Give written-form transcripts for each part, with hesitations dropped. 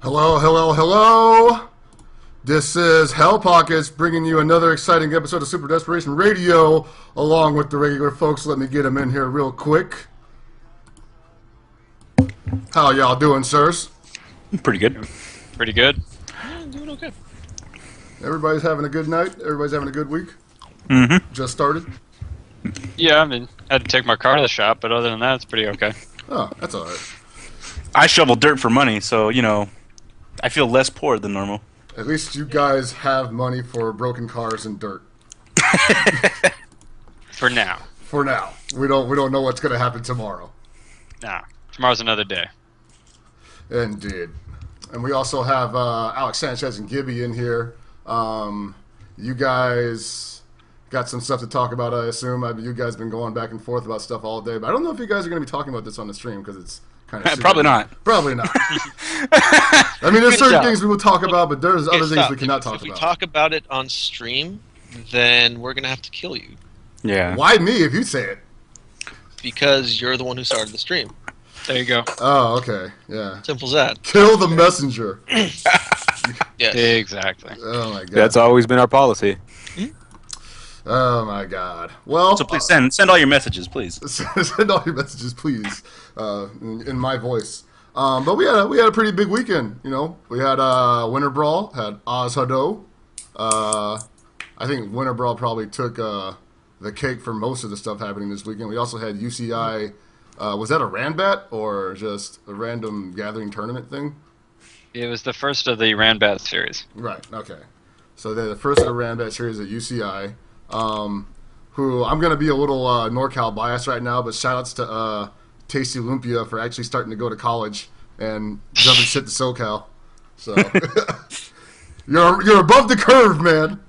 Hello, hello, hello! This is Hell Pockets bringing you another exciting episode of Super Desperation Radio along with the regular folks. Let me get them in here real quick. How y'all doing, sirs? Pretty good. Pretty good. Yeah, doing okay. Everybody's having a good night? Everybody's having a good week? Mm-hmm. Just started? Yeah, I mean, I had to take my car to the shop, but other than that, it's pretty okay. Oh, that's alright. I shovel dirt for money, so, you know, I feel less poor than normal. At least you guys have money for broken cars and dirt. For now. For now. We don't know what's gonna happen tomorrow. Nah. Tomorrow's another day. Indeed. And we also have Alex Sanchez and Gibby in here. You guys got some stuff to talk about, I assume. You guys have been going back and forth about stuff all day, but I don't know if you guys are going to be talking about this on the stream because it's kind of Probably not. Probably not. I mean, there's certain things we will talk about, but there's other things we cannot talk about. If we talk about it on stream, then we're going to have to kill you. Yeah. Why me if you say it? Because you're the one who started the stream. There you go. Oh, okay. Yeah. Simple as that. Kill the messenger. Yes. Exactly. Oh, my God. That's always been our policy. Oh, my God. Well, So please send all your messages, please. send all your messages, please, in my voice. But we had a pretty big weekend. You know, we had Winter Brawl, had Oz Hado. I think Winter Brawl probably took the cake for most of the stuff happening this weekend. We also had UCI. Was that a Ranbat or just a random gathering tournament thing? It was the first of the Ranbat series. Right. Okay. So they're the first of the Ranbat series at UCI. Who I'm going to be a little NorCal biased right now, but shoutouts to Tasty Lumpia for actually starting to go to college and jumping shit to SoCal. So you're above the curve, man.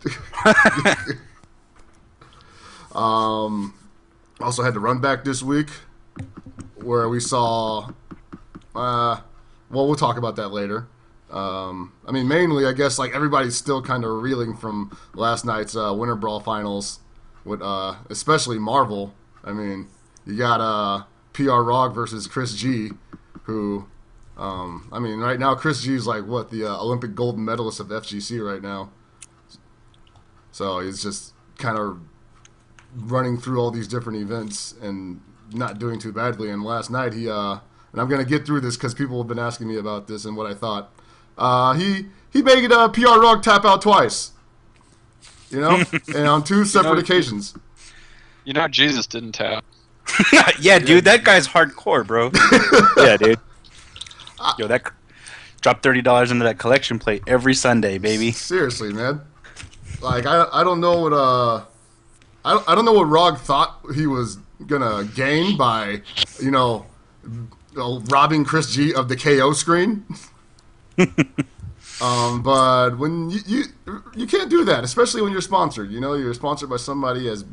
Also had to run back this week where we saw. Well, we'll talk about that later. I mean, mainly, I guess, like, everybody's still kind of reeling from last night's Winter Brawl finals, with especially Marvel. I mean, you got PR Rog versus Chris G, who, I mean, right now, Chris G is like, what, the Olympic gold medalist of FGC right now. So he's just kind of running through all these different events and not doing too badly. And last night, he, and I'm going to get through this because people have been asking me about this and what I thought. He made PR Rog tap out twice, you know, and on two separate occasions. You know, Jesus didn't tap. Yeah, dude, that guy's hardcore, bro. Yeah, dude. Yo, that drop $30 into that collection plate every Sunday, baby. Seriously, man. Like I don't know what I don't know what Rog thought he was gonna gain by, you know, robbing Chris G of the KO screen. But when you can't do that, especially when you're sponsored. You know, you're sponsored by somebody as,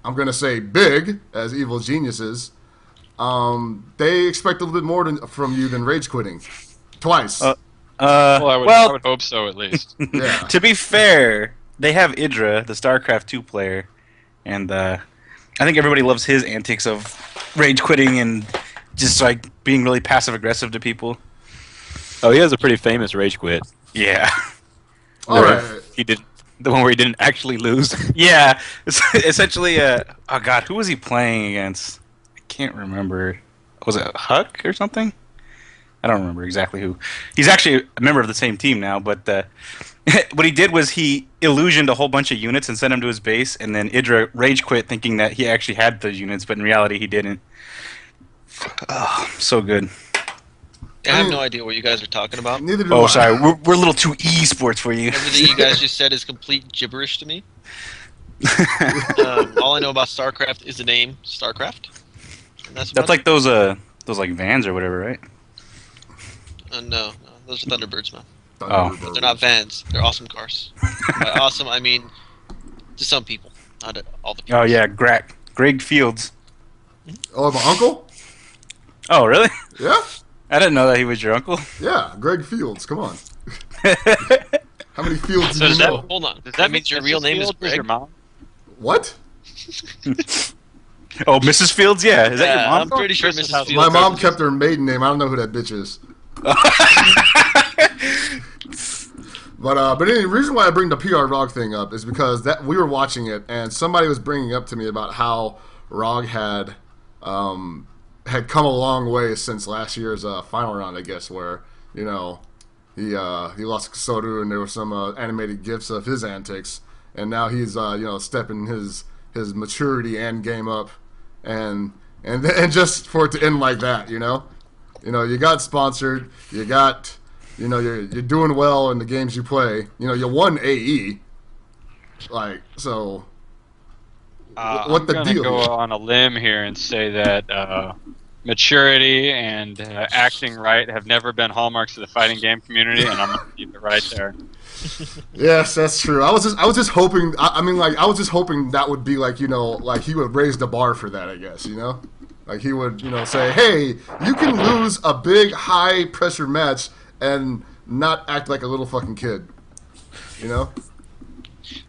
I'm gonna say, big as Evil Geniuses. They expect a little bit more from you than rage quitting twice. Well, I would hope so, at least. Yeah. To be fair, they have Idra, the StarCraft 2 player, and I think everybody loves his antics of rage quitting and just like being really passive aggressive to people. Oh, he has a pretty famous rage quit. Yeah. All right. He did the one where he didn't actually lose. Yeah. It's essentially, oh god, who was he playing against? I can't remember. Was it Huck or something? I don't remember exactly who. He's actually a member of the same team now, but what he did was he illusioned a whole bunch of units and sent him to his base, and then Idra rage quit thinking that he actually had those units, but in reality he didn't. Oh, so good. I have no idea what you guys are talking about. Neither do Oh, I. sorry. We're a little too e-sports for you. Everything you guys just said is complete gibberish to me. All I know about StarCraft is the name StarCraft. And that's like those like Vans or whatever, right? no, those are Thunderbirds, man. Thunderbird. But they're not Vans. They're awesome cars. By awesome, I mean to some people, not all the people. Oh yeah, Greg Fields. Oh, my uncle? Oh really? Yeah. I didn't know that he was your uncle. Yeah, Greg Fields. Come on. How many Fields do you know? Hold on. Does That means your real name is Fields your Greg? mom? What? Oh, Mrs. Fields? Yeah. Is that your mom? I'm pretty sure Chris's Mrs. house. Fields. My mom kept her maiden name. I don't know who that bitch is. But anyway, the reason why I bring the PR Rog thing up is because that we were watching it and somebody was bringing up to me about how Rog had come a long way since last year's final round, I guess, where he lost to Sodu and there were some animated gifs of his antics, and now he's stepping his maturity and game up, and just for it to end like that, you got sponsored, you're doing well in the games you play. You won AE. Like, so what the I'm deal? gonna go on a limb here and say that maturity and acting right have never been hallmarks of the fighting game community, and I'm gonna keep it right there. Yes, that's true. I was just hoping. I was just hoping that would be like he would raise the bar for that. I guess like he would say, hey, you can lose a big high pressure match and not act like a little fucking kid.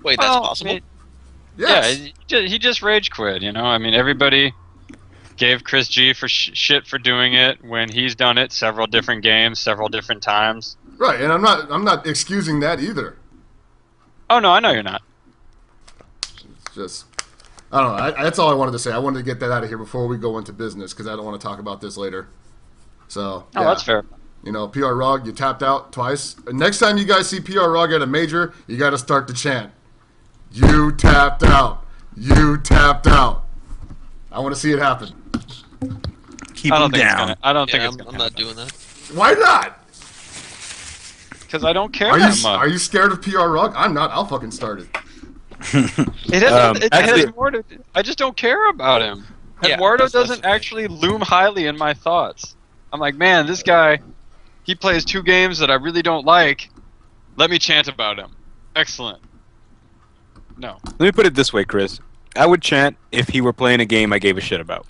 Wait, that's possible? I mean, Yes. yeah, he just rage quit. Everybody gave Chris G for shit for doing it when he's done it several different games, several different times. Right, and I'm not excusing that either. Oh no, I know you're not. It's just, I don't know. That's all I wanted to say. I wanted to get that out of here before we go into business because I don't want to talk about this later. So. Oh, that's fair. PR Rog, you tapped out twice. Next time you guys see PR Rog at a major, you got to start the chant. You tapped out. You tapped out. I want to see it happen. Keep I him don't think down. I don't think Yeah, it's I'm gonna not doing that. Why not? because I don't care Are that you much. are you scared of PR Rog? I'm not. I'll fucking start it. It Actually- has more to. I just don't care about him. Yeah, Eduardo that's doesn't the thing. actually loom highly in my thoughts. I'm like, man, this guy, he plays 2 games that I really don't like. Let me chant about him. Excellent. No. Let me put it this way, Chris. I would chant if he were playing a game I gave a shit about.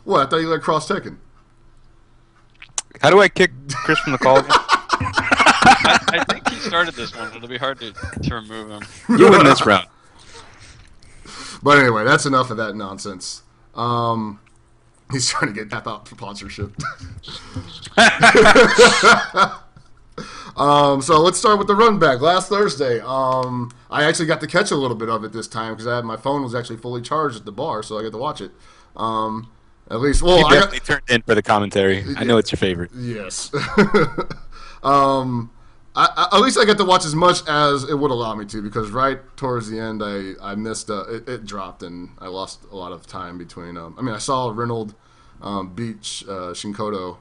What? I thought you liked Cross Tekken. How do I kick Chris from the call again? I think he started this one, but it'll be hard to remove him. You win this round. But anyway, that's enough of that nonsense. He's trying to get tap out for sponsorship. So let's start with the run back. Last Thursday, I actually got to catch a little bit of it this time because my phone was actually fully charged at the bar, so I got to watch it. At least, well, You I got, definitely turned in for the commentary. I know it's your favorite. yes. At least I got to watch as much as it would allow me to because right towards the end, I missed it dropped and I lost a lot of time between. I saw Reynolds beat Shinkoto,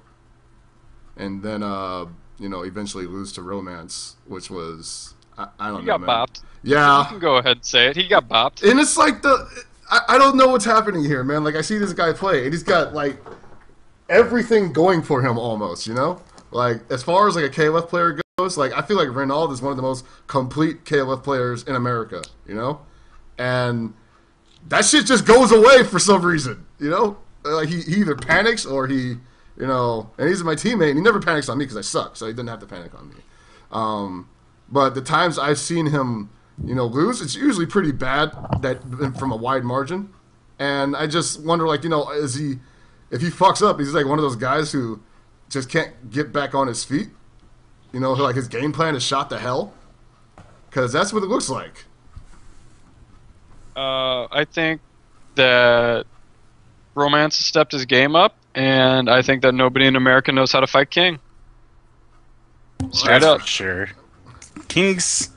and then eventually lose to Romance, which was I don't He know, got man. bopped. Yeah, You can go ahead and say it. He got bopped. and it's like I don't know what's happening here, man. Like I see this guy play, and he's got like everything going for him almost, Like as far as like a KLF player goes, like I feel like Reynolds is one of the most complete KLF players in America, And that shit just goes away for some reason, Like he either panics or he, and he's my teammate, and he never panics on me because I suck, so he didn't have to panic on me. But the times I've seen him, lose, it's usually pretty bad from a wide margin. And I just wonder, like, if he fucks up, he's like one of those guys who just can't get back on his feet. Like his game plan is shot to hell. Because that's what it looks like. I think that Romance has stepped his game up, and I think that nobody in America knows how to fight King. Straight That's up. for sure. King's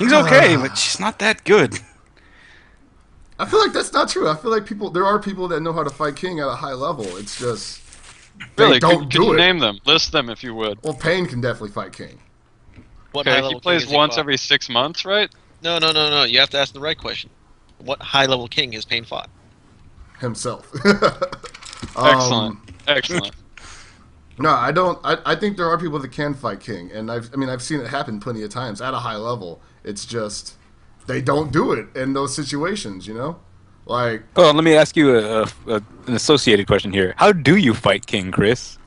okay, but she's not that good. I feel like that's not true. I feel like there are people that know how to fight King at a high level. It's just they Really, don't could do you it. name them? List them if you would. Well, Payne can definitely fight King What Okay, high-level he king plays has he once fought? every 6 months, right? No. You have to ask the right question. What high-level king has Payne fought? himself. Excellent. Excellent. No, I don't. I think there are people that can fight King, and I've seen it happen plenty of times at a high level. It's just they don't do it in those situations, Like, Oh, let me ask you an associated question here. How do you fight King, Chris?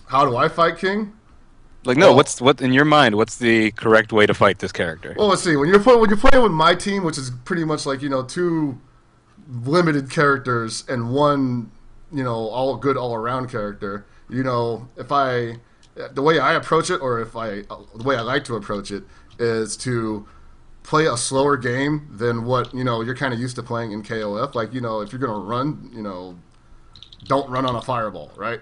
how do I fight King? Like, no, Well- what in your mind? What's the correct way to fight this character? Well, let's see. When you're playing with my team, which is pretty much like 2 limited characters and one all around character, if the way I approach it, or the way I like to approach it, is to play a slower game than what you're kind of used to playing in KOF. Like if you're gonna run, don't run on a fireball, right?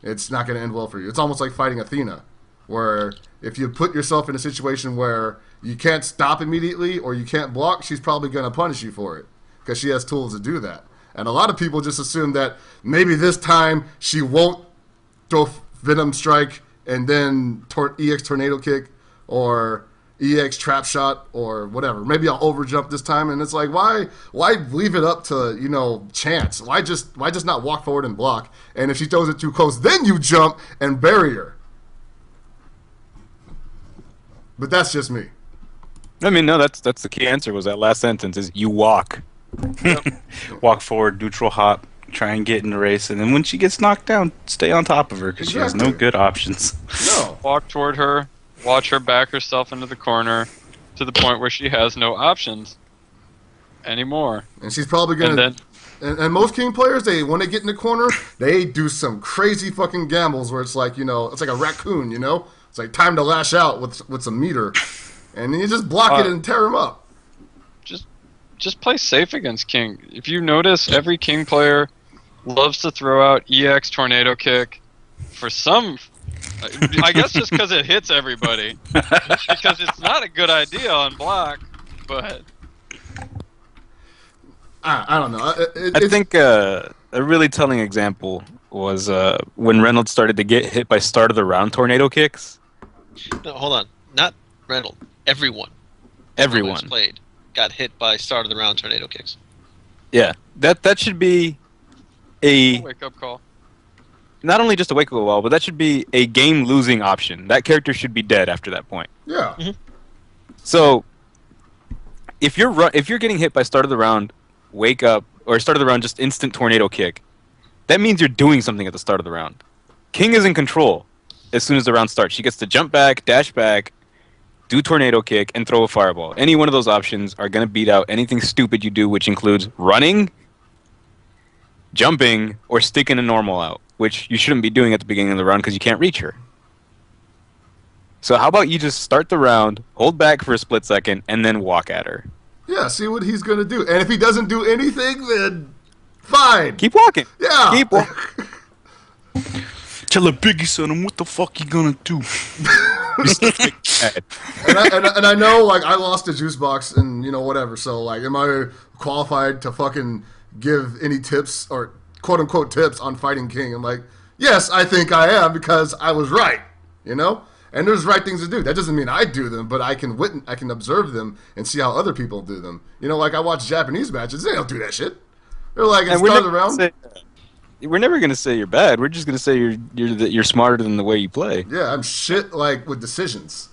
It's not gonna end well for you. It's almost like fighting Athena, where if you put yourself in a situation where you can't stop immediately or you can't block, she's probably gonna punish you for it because she has tools to do that. And a lot of people just assume that maybe this time she won't throw Venom Strike and then EX Tornado Kick or EX Trap Shot or whatever. Maybe I'll overjump this time, and it's like, why leave it up to chance? Why just not walk forward and block? And if she throws it too close, then you jump and bury her. But that's just me. I mean, no, that's the key answer. Was that last sentence? Is you walk. Walk forward, neutral hop, try and get in the race, and then when she gets knocked down, stay on top of her because she has no good options. No. Walk toward her, watch her back herself into the corner to the point where she has no options anymore. And she's probably gonna. And most King players, when they get in the corner, they do some crazy fucking gambles where it's like it's like a raccoon, It's like time to lash out with some meter, and then you just block it and tear him up. Just play safe against King. If you notice, every King player loves to throw out EX Tornado Kick for some... I guess just because it hits everybody. Because it's not a good idea on block, but... I don't know. I think a really telling example was when Reynolds started to get hit by start of the round tornado kicks. No, hold on. Not Reynolds. Everyone who's played got hit by start of the round tornado kicks. Yeah, that should be a wake-up call. Not only just a wake-up call, but that should be a game-losing option. That character should be dead after that point. Yeah. Mm-hmm. So, if you're getting hit by start of the round, wake up, or start of the round, just instant tornado kick, that means you're doing something at the start of the round. King is in control as soon as the round starts. She gets to jump back, dash back, do tornado kick, and throw a fireball. Any one of those options are going to beat out anything stupid you do, which includes running, jumping, or sticking a normal out, which you shouldn't be doing at the beginning of the round because you can't reach her. So how about you just start the round, hold back for a split second, and then walk at her. Yeah, see what he's going to do. And if he doesn't do anything, then fine. Keep walking. Yeah. Keep walking. Tell a Biggie son, what the fuck you gonna do? and I know, like, I lost a juice box and, whatever. So, like, am I qualified to fucking give any tips or quote-unquote tips on fighting King? I'm like, yes, I think I am because I was right, And there's right things to do. That doesn't mean I do them, but I can observe them and see how other people do them. Like, I watch Japanese matches. They don't do that shit. They're like, it's start around. We're never gonna say you're bad. We're just gonna say you're smarter than the way you play. Yeah, I'm shit with decisions,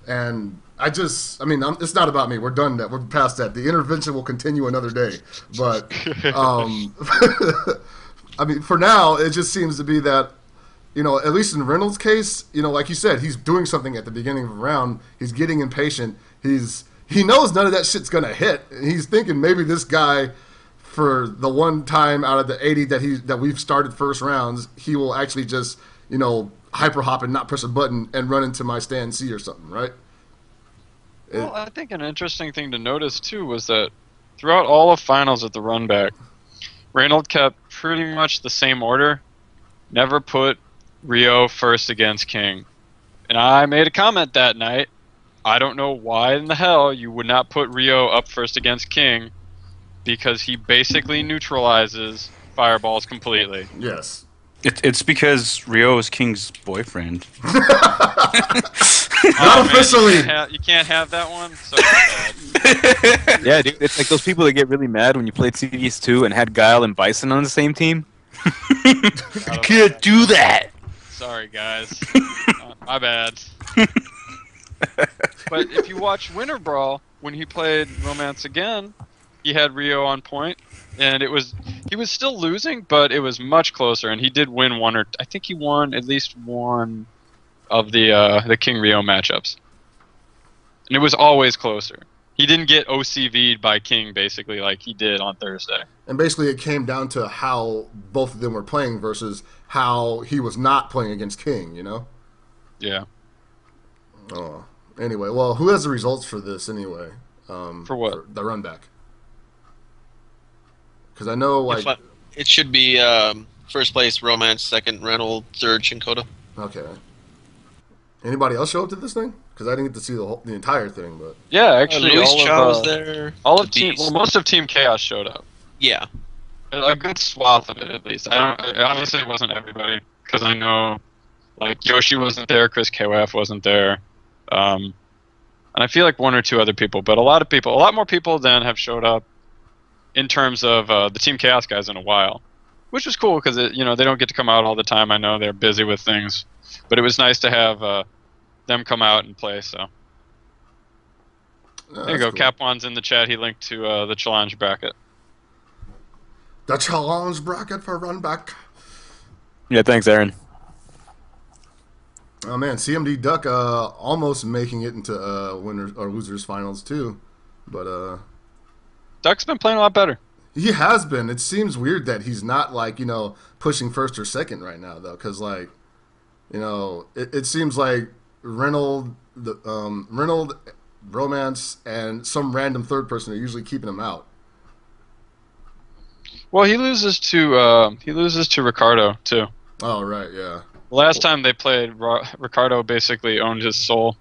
and it's not about me. We're done that. We're past that. The intervention will continue another day. But for now, it just seems to be that at least in Reynolds' case, like you said, he's doing something at the beginning of the round. He's getting impatient. He knows none of that shit's gonna hit. He's thinking maybe this guy, for the one time out of the 80 that we've started first rounds, he will actually just, hyper hop and not press a button and run into my stand C or something, right? Well, I think an interesting thing to notice, too, was that throughout all of finals at the run back, Reynolds kept pretty much the same order, never put Rio first against King. And I made a comment that night. I don't know why in the hell you would not put Rio up first against King, because he basically neutralizes fireballs completely. Yes. It's because Rio is King's boyfriend. Not officially. You can't have that one? So bad. Yeah, dude. It's like those people that get really mad when you played CDS2 and had Guile and Bison on the same team. You can't do that. Sorry, guys. My bad. But if you watch Winter Brawl, when he played Romance again, he had Rio on point, and he was still losing, but it was much closer, and he did win I think he won at least one of the King Rio matchups. And it was always closer. He didn't get OCV'd by King, basically, like he did on Thursday. And basically, it came down to how both of them were playing versus how he was not playing against King. You know? Yeah. Oh. Anyway, well, who has the results for this anyway? For what? For the run back. Because I know, like, it should be first place Romance, second Reynolds, third Shinkoda. okay. Anybody else show up to this thing? Because I didn't get to see the entire thing, but Yeah, actually, Luis all Chow of was there. all of team, well, most of Team Chaos showed up. Yeah. A good swath of it, at least. Obviously, it wasn't everybody because I know, like Yoshi wasn't there, Chris KOF wasn't there, and I feel like one or two other people, but a lot more people than have showed up in terms of the Team Chaos guys in a while, which was cool because they don't get to come out all the time. I know they're busy with things, but it was nice to have them come out and play. So there you go. Cool. Capwan's in the chat. He linked to the challenge bracket. The challenge bracket for run back. Yeah, thanks, Aaron. Oh man, CMD Duck almost making it into winners or losers finals too, but Duck's been playing a lot better. He has been. It seems weird that he's not like pushing first or second right now though, because like it seems like Reynolds, Romance, and some random third person are usually keeping him out. Well, he loses to Ricardo too. Oh right, yeah. Last time they played, Ricardo basically owned his soul.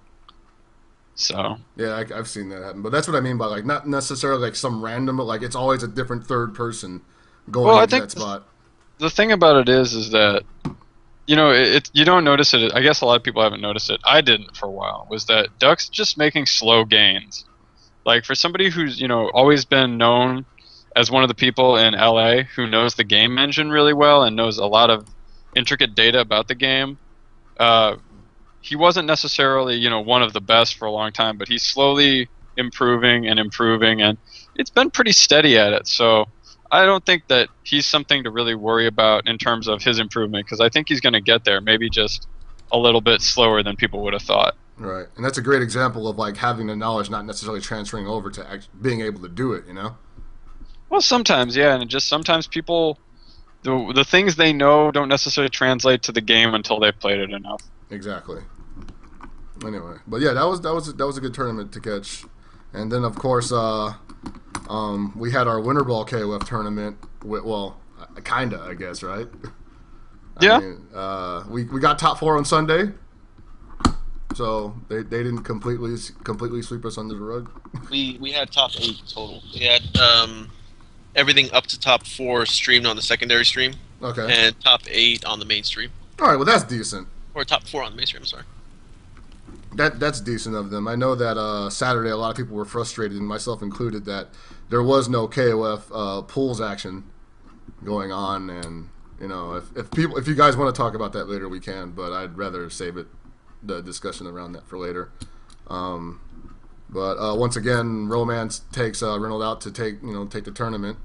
So yeah, I've seen that happen, but that's what I mean by like not necessarily like some random, but like it's always a different third person going into that spot. The thing about it is that you don't notice it. I guess a lot of people haven't noticed it. I didn't for a while. Was that Duck's just making slow gains? Like for somebody who's always been known as one of the people in LA who knows the game engine really well and knows a lot of intricate data about the game, he wasn't necessarily one of the best for a long time, but he's slowly improving, and it's been pretty steady at it. So I don't think that he's something to really worry about in terms of his improvement, because I think he's going to get there, maybe just a little bit slower than people would have thought. Right, and that's a great example of like having the knowledge not necessarily transferring over to being able to do it. Well, sometimes, yeah, and just sometimes people, the things they know don't necessarily translate to the game until they've played it enough. Exactly. Anyway, but yeah, that was a good tournament to catch, and then of course we had our Winter Ball KOF tournament. Kinda, I guess, right? Yeah. We got top 4 on Sunday, so they didn't completely sweep us under the rug. We had top 8 total. We had everything up to top 4 streamed on the secondary stream. Okay. And top 8 on the main stream. All right, well that's decent. Or top 4 on the main stream. I'm sorry. That's decent of them. I know that Saturday a lot of people were frustrated, and myself included, that there was no KOF pools action going on, and if you guys want to talk about that later, we can, but I'd rather save the discussion around that for later. But once again, Romance takes Reynolds out to take the tournament.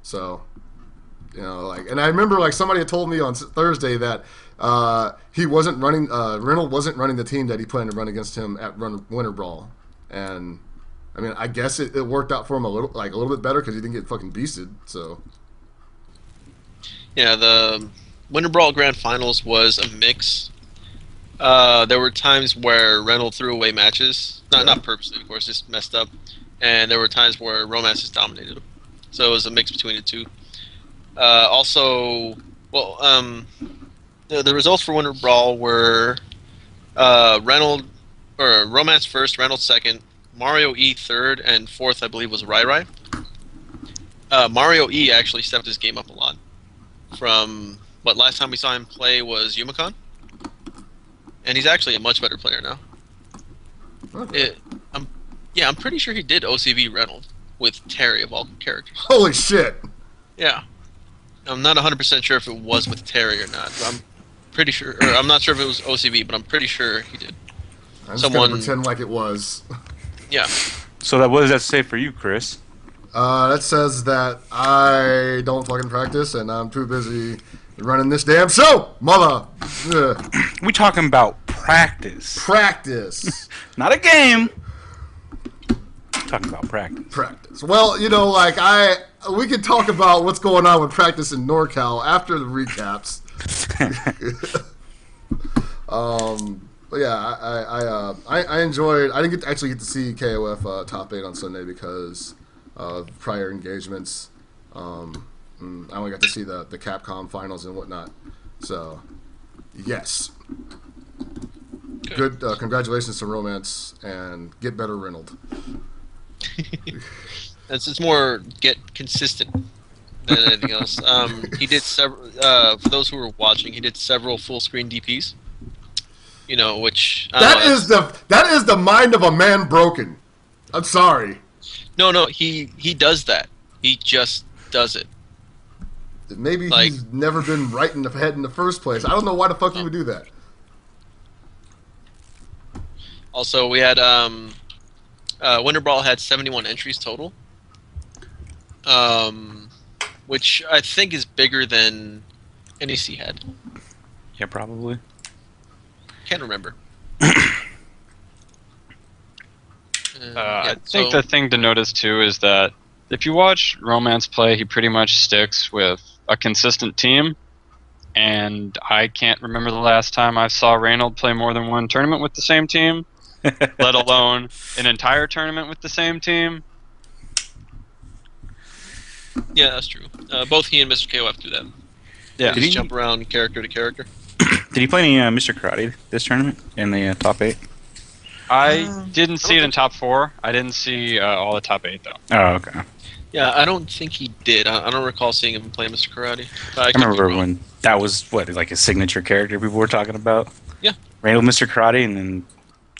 So, and I remember somebody had told me on Thursday that he wasn't running. Reynolds wasn't running the team that he planned to run against him at Winter Brawl, and I mean, I guess it worked out for him a little bit better because he didn't get fucking beasted. So, yeah, the Winter Brawl Grand Finals was a mix. There were times where Reynolds threw away matches, not purposely, of course, just messed up, and there were times where Romance just dominated him. So it was a mix between the two. Also, the results for Winter Brawl were Romance first, Reynolds second, Mario E third, and fourth, I believe, was Rai Rai. Mario E actually stepped his game up a lot. From last time we saw him play was Yumicon. And he's actually a much better player now. Okay. I'm pretty sure he did OCV Reynolds with Terry of all characters. Holy shit! Yeah. I'm not 100% sure if it was with Terry or not. But I'm pretty sure, or I'm not sure if it was OCV, but I'm pretty sure he did. I'm just gonna pretend like it was. Yeah. So what does that say for you, Chris? That says that I don't fucking practice and I'm too busy running this damn show, mother. Ugh. We talking about practice. Practice. Not a game. Talking about practice. Practice. Well, we can talk about what's going on with practice in NorCal after the recaps. But yeah, I enjoyed. I didn't actually get to see KOF top 8 on Sunday because of prior engagements. I only got to see the Capcom finals and whatnot. So, yes, good. Congratulations to Romance and get better, Reynolds. It's more get consistent than anything else. He did several. For those who were watching, he did several full screen DPs. You know, which that is the mind of a man broken. I'm sorry. No, he does that. He just does it. Maybe he's never been right in the head in the first place. I don't know why the fuck he would do that. Also, we had Winter Brawl had 71 entries total, which I think is bigger than NEC had. Yeah, probably. Can't remember. I think the thing to notice too is that if you watch Romance play, he pretty much sticks with a consistent team. And I can't remember the last time I saw Reynold play more than one tournament with the same team, let alone an entire tournament with the same team. Yeah, that's true. Both he and Mr. KOF do that. Yeah. They just jump around character to character. Did he play any Mr. Karate this tournament in the top 8? I didn't see it in top 4. I didn't see all the top 8 though. Oh, okay. Yeah, I don't think he did. I don't recall seeing him play Mr. Karate. I remember when that was like his signature character people were talking about. Yeah. Randall Mr. Karate, and then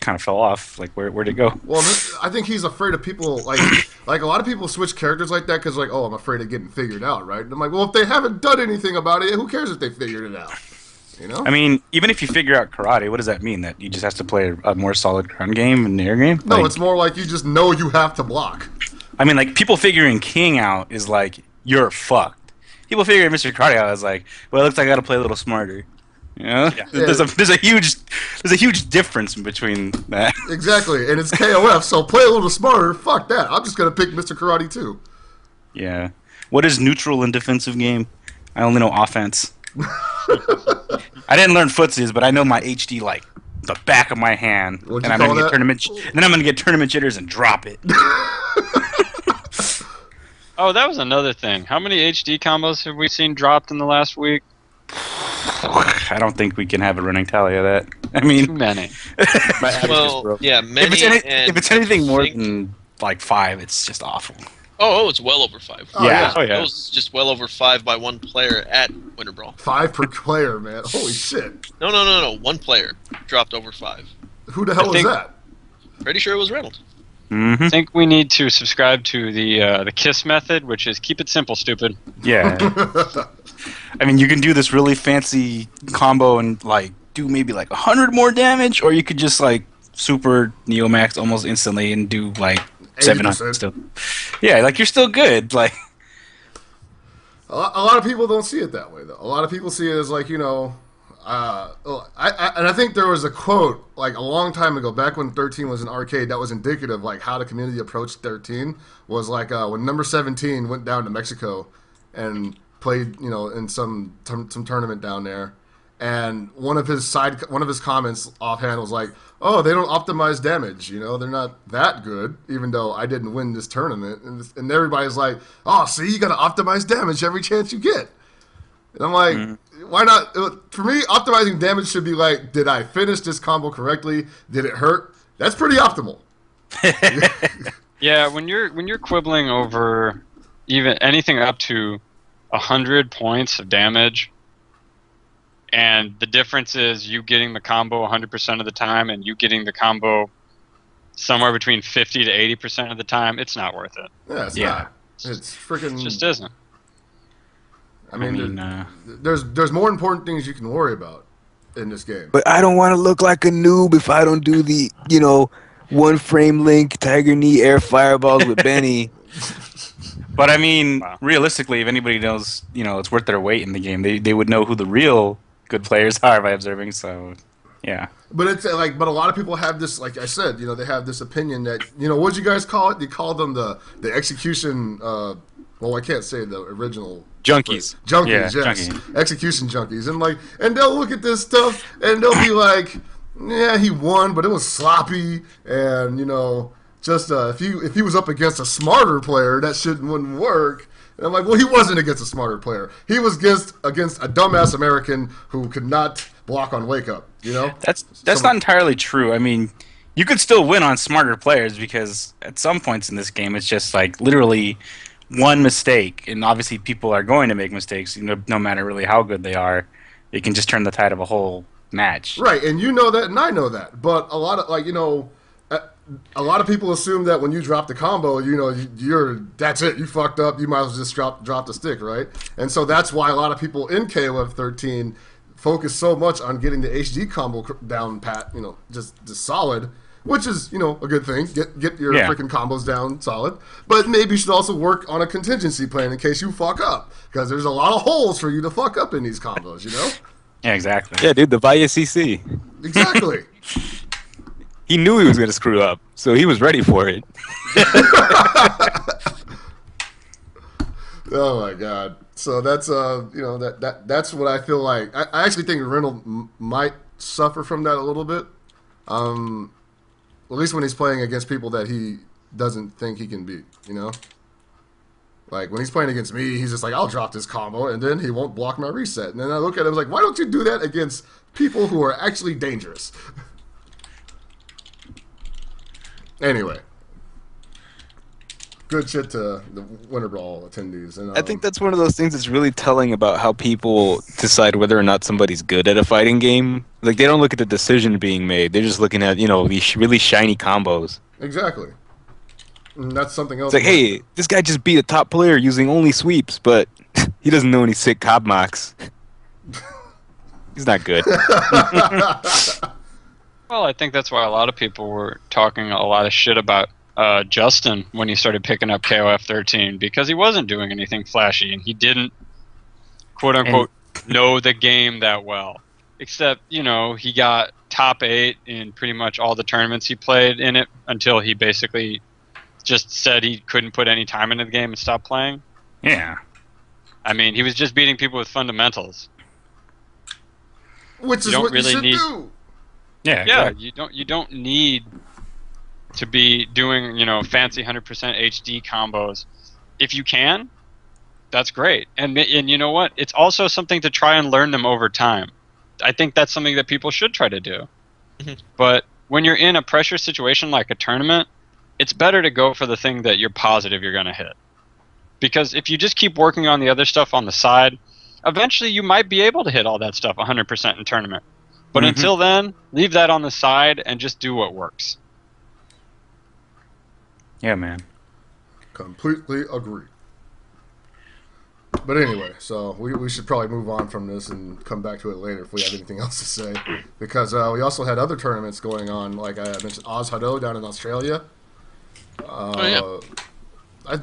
kind of fell off. Like, where'd it go? Well, I think he's afraid of people. Like a lot of people switch characters like that because, like, oh, I'm afraid of getting figured out, right? And I'm like, well, if they haven't done anything about it, who cares if they figured it out? You know? I mean, even if you figure out karate, what does that mean? That you just have to play a more solid run game and air game? No, like, it's more like you just know you have to block. I mean, like, people figuring King out is like, you're fucked. People figuring Mr. Karate out is like, well, it looks like I gotta play a little smarter. You know? Yeah. There's a huge difference between that. Exactly, and it's KOF, so play a little smarter. Fuck that. I'm just gonna pick Mr. Karate too. Yeah. What is neutral and defensive game? I only know offense. I didn't learn footsies, but I know my HD like the back of my hand. What'd and you I'm call gonna that? get then I'm gonna get tournament jitters and drop it. Oh, that was another thing. How many HD combos have we seen dropped in the last week? I don't think we can have a running tally of that. I mean, Too many. Well, yeah, many. If it's anything more than like 5, it's just awful. Oh, it's well over 5. Oh, yeah. Oh, yeah. It was just well over 5 by one player at Winter Brawl. 5 per player, man. Holy shit. No. One player dropped over 5. Who the hell was that? Pretty sure it was Reynolds. Mm-hmm. I think we need to subscribe to the KISS method, which is keep it simple, stupid. Yeah. I mean, you can do this really fancy combo and like do maybe like 100 more damage, or you could just like super Neomax almost instantly and do like 700 still. Yeah, like you're still good. Like a lot of people don't see it that way, though. A lot of people see it as like, you know, I think there was a quote like a long time ago, back when 13 was an arcade, that was indicative like how the community approached 13. Was like when number 17 went down to Mexico and played, you know, in some tournament down there, and one of his comments offhand was like, "Oh, they don't optimize damage. You know, they're not that good, even though I didn't win this tournament." And everybody's like, "Oh, see, you got to optimize damage every chance you get." And I'm like, why not? For me, optimizing damage should be like, did I finish this combo correctly? Did it hurt? That's pretty optimal. Yeah, when you're quibbling over even anything up to 100 points of damage, and the difference is you getting the combo 100% of the time and you getting the combo somewhere between 50 to 80% of the time, it's not worth it. Yeah, it's not. It's freaking. It just isn't. I mean, there's more important things you can worry about in this game. But I don't want to look like a noob if I don't do the, you know, one frame link, Tiger Knee, air fireballs with Benny. But I mean, realistically, if anybody knows, you know, it's worth their weight in the game, they would know who the real good players are by observing. So, yeah. But it's like, but a lot of people have this, like I said, you know, they have this opinion that, you know, what'd you guys call it? You call them the execution Well, I can't say the original. Junkies. Junkies, Yeah, yes. junkie. Execution junkies. And they'll look at this stuff and they'll be like, yeah, he won, but it was sloppy. And, just if he was up against a smarter player, that shit wouldn't work. And I'm like, well, he wasn't against a smarter player. He was against a dumbass American who could not block on wake up, That's not entirely true. I mean, you could still win on smarter players because at some points in this game, it's just like literally one mistake, and obviously people are going to make mistakes, no matter really how good they are. It can just turn the tide of a whole match. Right, and you know that, and I know that. But a lot of a lot of people assume that when you drop the combo, that's it. You fucked up. You might as well just drop the stick, right? And so that's why a lot of people in KOF 13 focus so much on getting the HD combo down pat, just solid. Which is, a good thing. Get your freaking combos down solid. But maybe you should also work on a contingency plan in case you fuck up. Because there's a lot of holes for you to fuck up in these combos, Yeah, exactly. Yeah, dude, the Valle CC. Exactly. He knew he was going to screw up, so he was ready for it. Oh my god. So that's that's what I feel like. I actually think Reynolds might suffer from that a little bit. At least when he's playing against people that he doesn't think he can beat, Like, when he's playing against me, he's just like, I'll drop this combo, and then he won't block my reset. And then I look at him like, why don't you do that against people who are actually dangerous? Anyway. Good shit to the Winter Brawl attendees. And, I think that's one of those things that's really telling about how people decide whether or not somebody's good at a fighting game. Like, they don't look at the decision being made. They're just looking at, these really shiny combos. Exactly. And that's something else. It's like, hey, this guy just beat a top player using only sweeps, but he doesn't know any sick cob mocks. He's not good. Well, I think that's why a lot of people were talking a lot of shit about Justin when he started picking up KOF 13 because he wasn't doing anything flashy and he didn't, quote unquote, know the game that well. Except, he got top 8 in pretty much all the tournaments he played in it until he basically just said he couldn't put any time into the game and stopped playing. Yeah. I mean, he was just beating people with fundamentals. Which is what you should do. Yeah, yeah. exactly. You don't need to be doing fancy 100% HD combos. If you can, that's great. And you know what? It's also something to try and learn them over time. I think that's something that people should try to do. But when you're in a pressure situation like a tournament, it's better to go for the thing that you're positive you're going to hit. Because if you just keep working on the other stuff on the side, eventually you might be able to hit all that stuff 100% in tournament. But until then, leave that on the side and just do what works. Yeah, man. Completely agree. But anyway, so we should probably move on from this and come back to it later if we have anything else to say. Because we also had other tournaments going on, like I mentioned Oz Hado down in Australia. I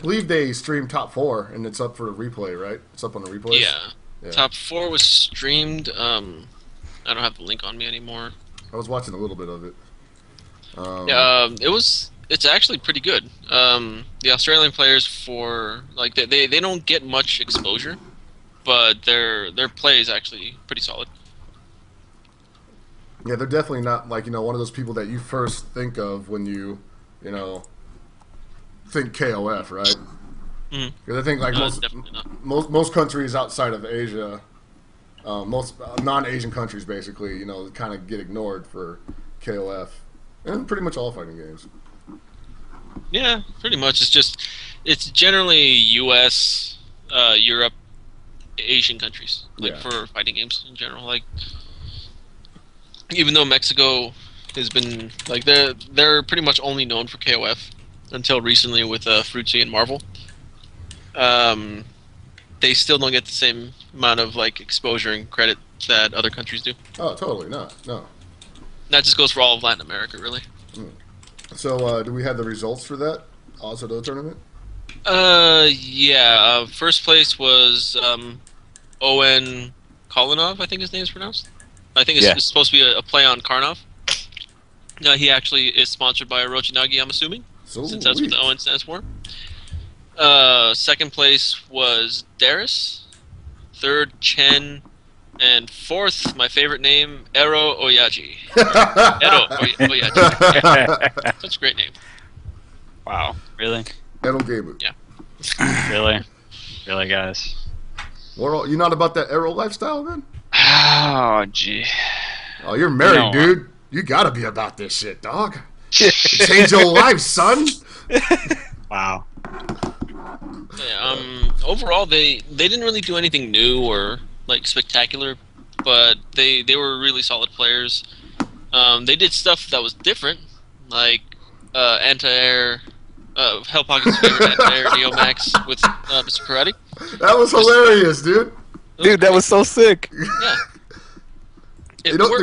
believe they streamed top 4, and it's up for a replay, right? It's up on the replay. Yeah. Top 4 was streamed. I don't have the link on me anymore. I was watching a little bit of it. It's actually pretty good. The Australian players they don't get much exposure, but their play is actually pretty solid. Yeah, they're definitely not one of those people that you first think of when you think KOF, right? Because I think most countries outside of Asia, most non-Asian countries basically, kind of get ignored for KOF, and pretty much all fighting games. Yeah, pretty much. It's generally U.S., Europe, Asian countries, for fighting games in general. Like, even though Mexico has been they're pretty much only known for KOF until recently with Fruitsy and Marvel. They still don't get the same amount of exposure and credit that other countries do. Oh, totally not. No. That just goes for all of Latin America, really. So, do we have the results for that Oz-Hado tournament? Yeah. First place was Owen Kolinov, I think his name is pronounced. I think it's supposed to be a play on Karnov. He actually is sponsored by Orochinagi, I'm assuming, since that's what the Owen stands for. Second place was Darius. Third, Chen. And fourth, my favorite name, Ero Oyaji. Oyaji. Such a great name. Wow. Really? Edel Gamer. Yeah. Really, guys. You not about that Arrow lifestyle, man? Oh, gee. Oh, you're married, No. dude. You gotta be about this shit, dog. Change your life, son. Wow. Yeah, overall, they didn't really do anything new or like spectacular, but they were really solid players. They did stuff that was different, like anti-air, Hell Pocket's favorite anti-air Neomax with Mr. Karate. That was hilarious, dude. Dude, that was so sick. Yeah. You know what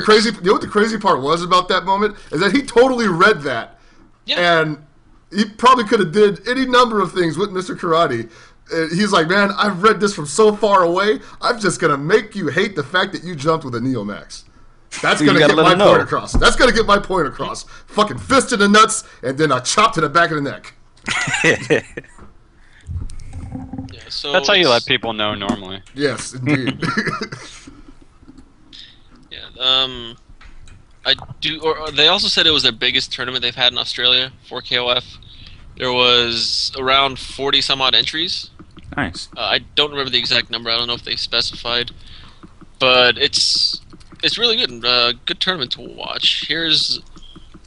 the crazy part was about that moment is that he totally read that, Yeah. and he probably could have did any number of things with Mr. Karate. He's like, man, I've read this from so far away. I'm just gonna make you hate the fact that you jumped with a Neomax. That's You gonna gotta get let my him know. point across. That's gonna get my point across. Fucking fist to the nuts, and then a chop to the back of the neck. Yeah, so That's how you let it's- people know normally. Yes, indeed. Yeah. I do. Or they also said it was their biggest tournament they've had in Australia for KOF. There was around 40 some odd entries. Nice. I don't remember the exact number. I don't know if they specified, but it's really good. Good tournament to watch. Here's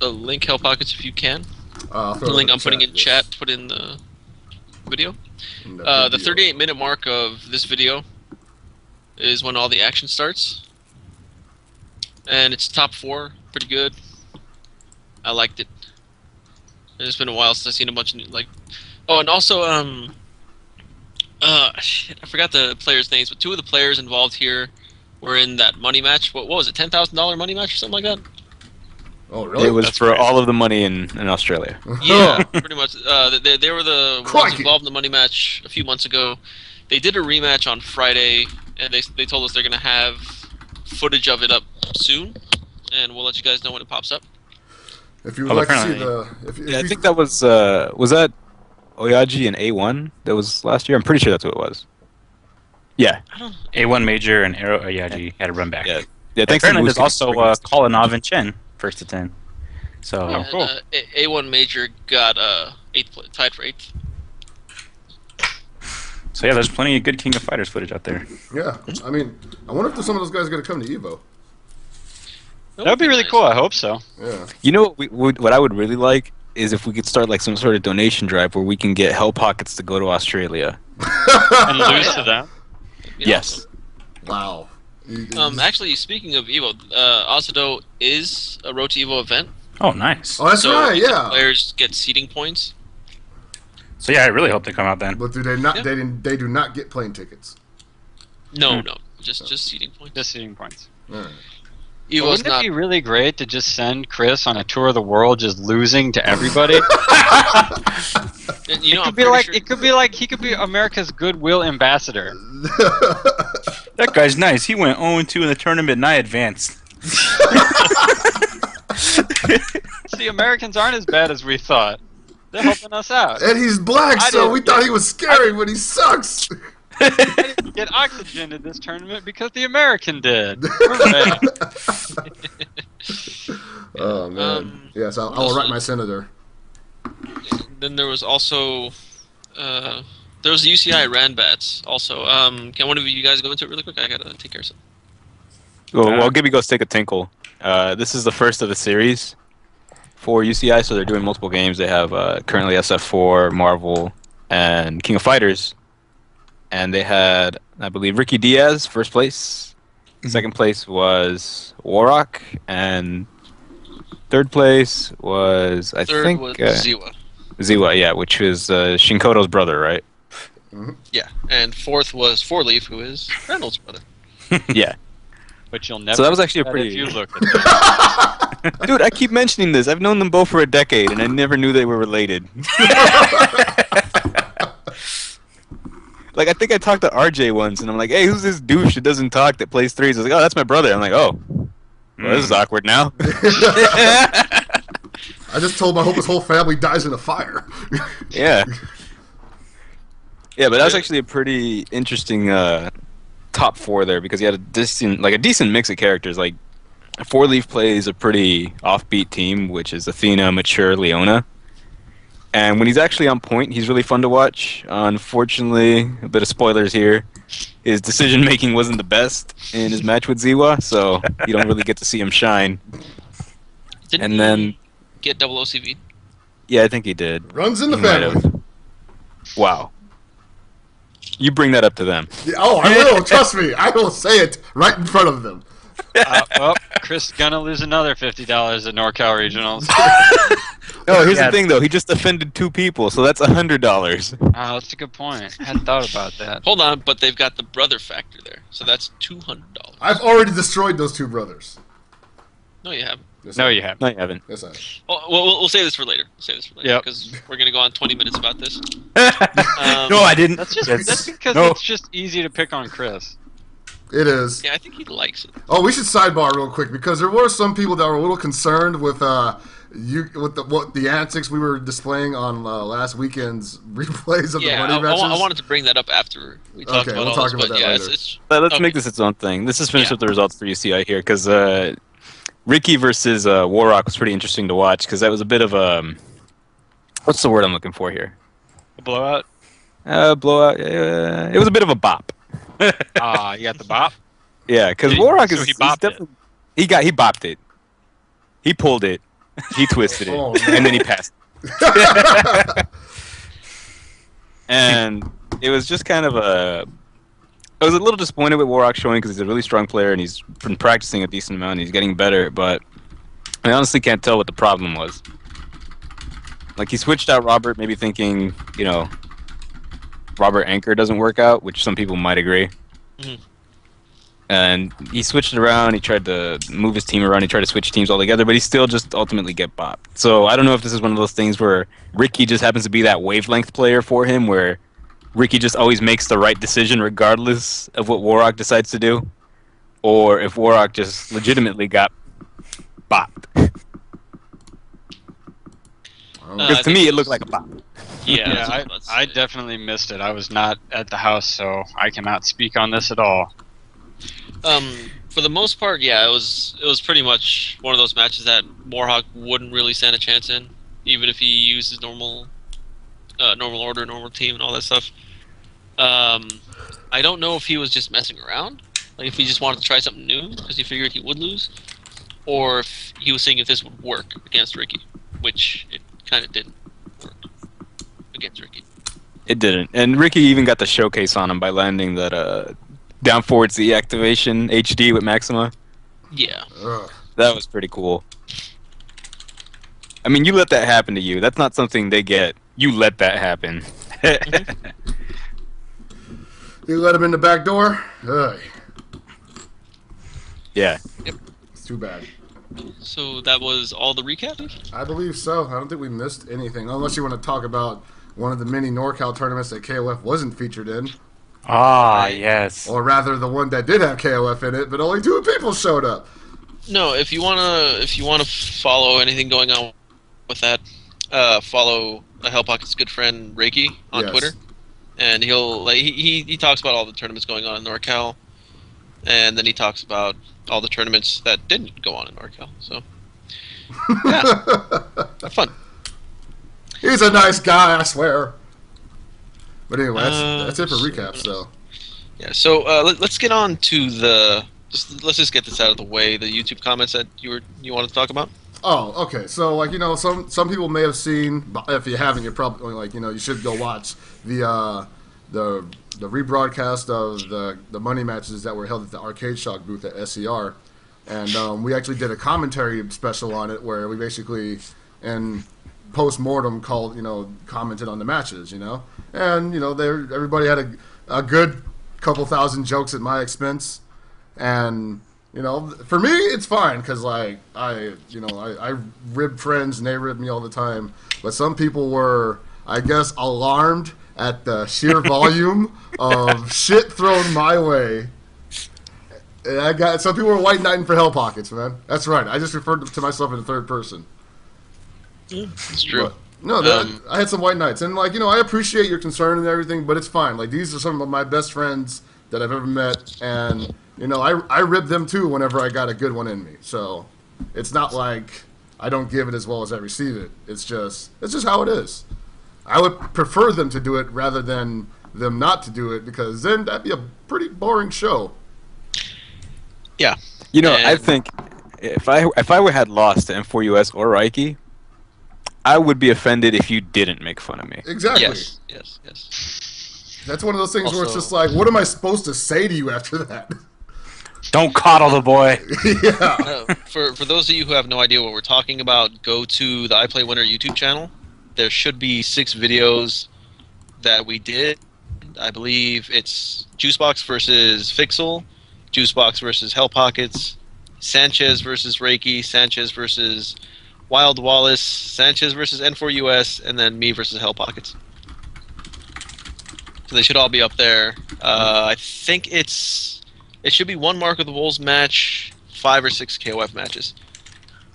a link, Hell Pockets, if you can. Throw The it link in I'm putting in yes. chat. Put in the video. In The video. 38-minute mark of this video is when all the action starts, and it's top 4. Pretty good. I liked it. And it's been a while since I've seen a bunch of new, like. Oh, and also shit, I forgot the players' names, but 2 of the players involved here were in that money match. What was it? $10,000 money match or something like that? Oh, really? It was That's for crazy. all of the money in Australia. Yeah, pretty much. They were the ones Crikey. involved in the money match a few months ago. They did a rematch on Friday, and they told us they're gonna have footage of it up soon, and we'll let you guys know when it pops up. If you would Oh, like to see apparently- the, if Yeah, I you, think that was that Oyaji and A1 that was last year? I'm pretty sure that's what it was. Yeah. I don't know. A1 Major and Arrow Oyaji had a run back. Yeah. Yeah, thanks to Apparently, there's Boosty for also bringing us- Kolinov and Chen, first to 10. So, Oh, And, cool. A1 Major got tied for 8th. so yeah, there's plenty of good King of Fighters footage out there. yeah. I mean, I wonder if some of those guys are gonna come to Evo. That would be really nice. cool. I hope so. Yeah. You know what I would really like is if we could start like some sort of donation drive where we can get Hell Pockets to go to Australia. And lose to them. Yeah. Yes. Wow. Actually, speaking of Evo, Ozado is a Road to Evo event. Oh, nice. Oh, that's so right. the Yeah. players get seeding points. So yeah, I really hope they come out then. But do they not? Yeah. They do not get plane tickets. No, just seeding points. Just seating points. All right. Evo's Wouldn't not. it be really great to just send Chris on a tour of the world, just losing to everybody? And, you know, It I'm could be pretty like sure- it could be like he could be America's goodwill ambassador. That guy's nice. He went 0-2 in the tournament, and I advanced. See, Americans aren't as bad as we thought. They're helping us out. And he's black, I so didn't we get- thought he was scary, but he sucks. I didn't get oxygen in this tournament because the American did. Hooray. Oh man. Yes, I will write my senator. Then there was also there was the UCI Ranbats also. Can one of you guys go into it really quick? I gotta take care of something. Well, Gibby goes take a tinkle. This is the first of the series for UCI, so they're doing multiple games. They have currently SF4, Marvel, and King of Fighters. And they had, I believe, Ricky Diaz, first place. Second place was Warrock, and third place was, I Third think, was Ziwa. Ziwa, yeah, which was Shinkoto's brother, right? Yeah, and fourth was Four Leaf, who is Reynolds' brother. Yeah. But you'll never. So that was actually a get pretty- If you look at that. Dude, I keep mentioning this. I've known them both for a decade, and I never knew they were related. Like, I think I talked to RJ once, and I'm like, hey, who's this douche that doesn't talk that plays threes? I was like, oh, that's my brother. I'm like, oh, well, this is awkward now. I just told him I hope his whole family dies in a fire. Yeah. Yeah, but that's actually a pretty interesting top 4 there because he had a decent mix of characters. Like, Four Leaf plays a pretty offbeat team, which is Athena, Mature, Leona. And when he's actually on point, he's really fun to watch. Unfortunately, a bit of spoilers here. His decision making wasn't the best in his match with Ziwa, so you don't really get to see him shine. Didn't And then, he get double OCV? yeah, I think he did. Runs in the He might family. have. Wow. You bring that up to them. Yeah, oh, I will. Trust me. I will say it right in front of them. Well, Chris is gonna lose another $50 at NorCal Regionals. No, here's Yeah. the thing, though. He just offended 2 people, so that's $100. Oh, that's a good point. I hadn't thought about that. Hold on, but they've got the brother factor there, so that's $200. I've already destroyed those 2 brothers. No, you haven't. Yes, No, I- you haven't. No, you haven't. Yes, I. Oh, we'll save this for later. We'll save this for later Yep. because we're gonna go on 20 minutes about this. No, I didn't. That's just Yes. that's because No. it's just easy to pick on Chris. It is. Yeah, I think he likes it. Oh, we should sidebar real quick because there were some people that were a little concerned with what the antics we were displaying on last weekend's replays of Yeah, the money matches. I wanted to bring that up after we talked Okay, about we'll all talk this, about but that yeah, later. it's Let's okay. make this its own thing. Let's just finish Yeah. up the results for UCI here, because Ricky versus Warrock was pretty interesting to watch, because that was a bit of a... What's the word I'm looking for here? A blowout. Blowout. It was a bit of a bop. You got the bop. Yeah, because So Warrock he is he's bopped it. definitely... He bopped it. He pulled it. He twisted it. Oh, no. And then he passed. And it was just kind of a... I was a little disappointed with Warrock showing because he's a really strong player and he's been practicing a decent amount and he's getting better, but I honestly can't tell what the problem was. Like, he switched out Robert, maybe thinking, Robert Anchor doesn't work out, which some people might agree. Mhm. And he switched it around, he tried to move his team around, he tried to switch teams altogether, but he still just ultimately get bopped. So I don't know if this is one of those things where Ricky just happens to be that wavelength player for him, where Ricky just always makes the right decision regardless of what Warrock decides to do, or if Warrock just legitimately got bopped. Because to think me, it it looked was- like a bop. Yeah, Yeah, that's what I was about to I say. definitely missed it. I was not at the house, so I cannot speak on this at all. For the most part, yeah, it was pretty much one of those matches that Warhawk wouldn't really stand a chance in, even if he used his normal order, normal team, and all that stuff. I don't know if he was just messing around, like if he just wanted to try something new because he figured he would lose, or if he was seeing if this would work against Ricky, which it kind of didn't work against Ricky. It didn't. And Ricky even got the showcase on him by landing that down forward Z activation HD with Maxima. Yeah. Ugh. That was pretty cool. I mean, you let that happen to you. That's not something they get. You let that happen. You let him in the back door? Ugh. Yeah. It's too bad. So that was all the recap? I believe so. I don't think we missed anything, unless you want to talk about one of the mini NorCal tournaments that KOF wasn't featured in, Yes. or rather the one that did have KOF in it, but only 2 people showed up. No, if you wanna follow anything going on with that, follow Hell Pocket's good friend Reiki on Yes. Twitter, and he talks about all the tournaments going on in NorCal, and then he talks about all the tournaments that didn't go on in NorCal. So have fun. He's a nice guy, I swear. But anyway, that's it for so recaps, though. Yeah. So let's get on to let's just get this out of the way. The YouTube comments that you wanted to talk about. Oh, okay. So, some people may have seen. But if you haven't, you're probably you should go watch the rebroadcast of the money matches that were held at the Arcade Shock booth at SCR, and we actually did a commentary special on it where we basically in post-mortem commented on the matches, and everybody had a good couple thousand jokes at my expense, and for me it's fine because I rib friends and they rib me all the time, but some people were, I guess, alarmed at the sheer volume of shit thrown my way. And some people were white knighting for Hell Pockets, man. That's right. I just referred to myself in the third person. It's true. No, I had some white nights, and like I appreciate your concern and everything, but it's fine. Like these are some of my best friends that I've ever met, and I rib them too whenever I got a good one in me. So it's not like I don't give it as well as I receive it. It's just how it is. I would prefer them to do it rather than them not to do it, because then that'd be a pretty boring show. Yeah. I think if I were had lost to M4US or Reiki, I would be offended if you didn't make fun of me. Exactly. Yes. That's one of those things where it's Also- just like, what am I supposed to say to you after that? Don't coddle the boy. Yeah. For those of you who have no idea what we're talking about, go to the I Play Winner YouTube channel. There should be 6 videos that we did. I believe it's Juicebox versus Fixel, Juicebox versus Hell Pockets, Sanchez versus Reiki, Sanchez versus Wild Wallace, Sanchez versus N4US, and then me versus Hell Pockets. So they should all be up there. I think it should be 1 Mark of the Wolves match, 5 or 6 KOF matches.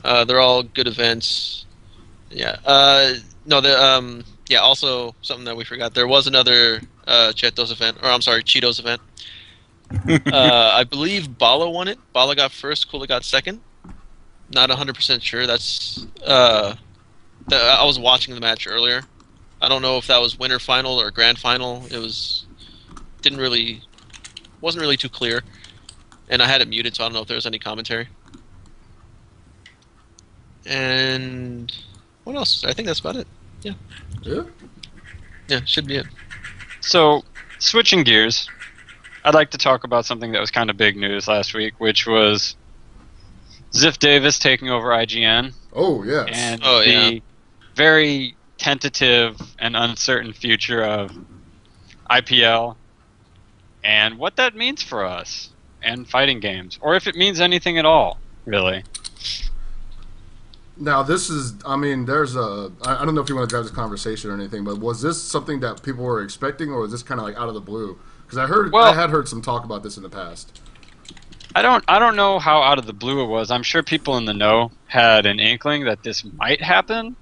They're all good events. Yeah. Also something that we forgot. There was another Cheetos event. I believe Bala won it. Bala got first, Kula got second. Not 100% sure. That's I was watching the match earlier. I don't know if that was winter final or grand final. It wasn't really too clear, and I had it muted, so I don't know if there was any commentary. And what else? I think that's about it. Yeah, should be it. So, switching gears, I'd like to talk about something that was kind of big news last week, which was Ziff Davis taking over IGN Oh yes. and Oh, yeah. the very tentative and uncertain future of IPL and what that means for us and fighting games, or if it means anything at all, really. Now this is, I don't know if you want to drive this conversation or anything, but was this something that people were expecting, or was this kind of like out of the blue? Because I had heard some talk about this in the past. I don't know how out of the blue it was. I'm sure people in the know had an inkling that this might happen,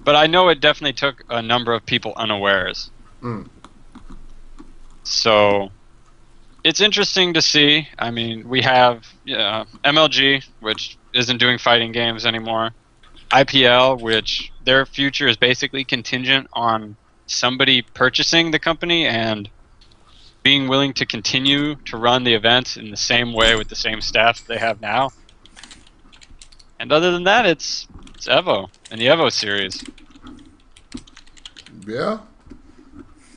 but I know it definitely took a number of people unawares. Mm. So it's interesting to see. I mean, we have MLG, which isn't doing fighting games anymore. IPL, which their future is basically contingent on somebody purchasing the company and being willing to continue to run the events in the same way with the same staff they have now. And other than that, it's Evo and the Evo series. Yeah.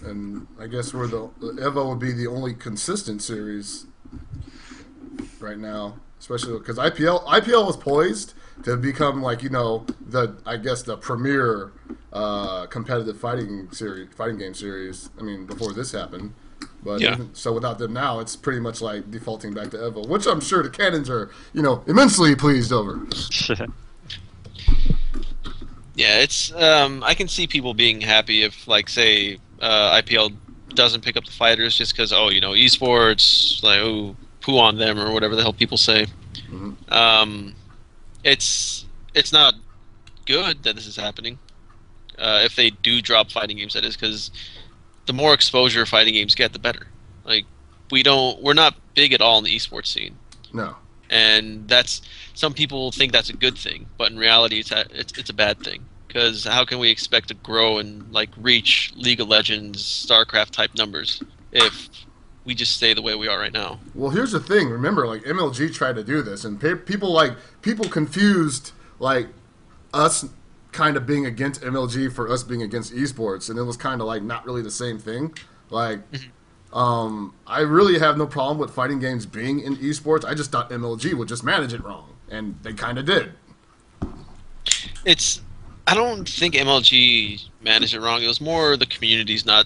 And I guess the Evo would be the only consistent series right now, especially because IPL was poised to become like the premier competitive fighting game series. I mean, before this happened, but Yeah. so without them now, it's pretty much like defaulting back to Evo, which I'm sure the Cannons are immensely pleased over. Yeah, it's I can see people being happy if, like, say, IPL doesn't pick up the fighters just because, esports, like, poo on them or whatever the hell people say. Mm-hmm. It's not good that this is happening. If they do drop fighting games, that is, because the more exposure fighting games get, the better. Like, we're not big at all in the esports scene. No. And some people think that's a good thing, but in reality, it's a bad thing. Because how can we expect to grow and like reach League of Legends, StarCraft type numbers if we just stay the way we are right now? Well, here's the thing. Remember, like MLG tried to do this, and people confused like us kind of being against MLG for us being against esports, and it was kind of like not really the same thing. Like, I really have no problem with fighting games being in esports. I just thought MLG would just manage it wrong, and they kind of did. I don't think MLG managed it wrong. It was more the community's not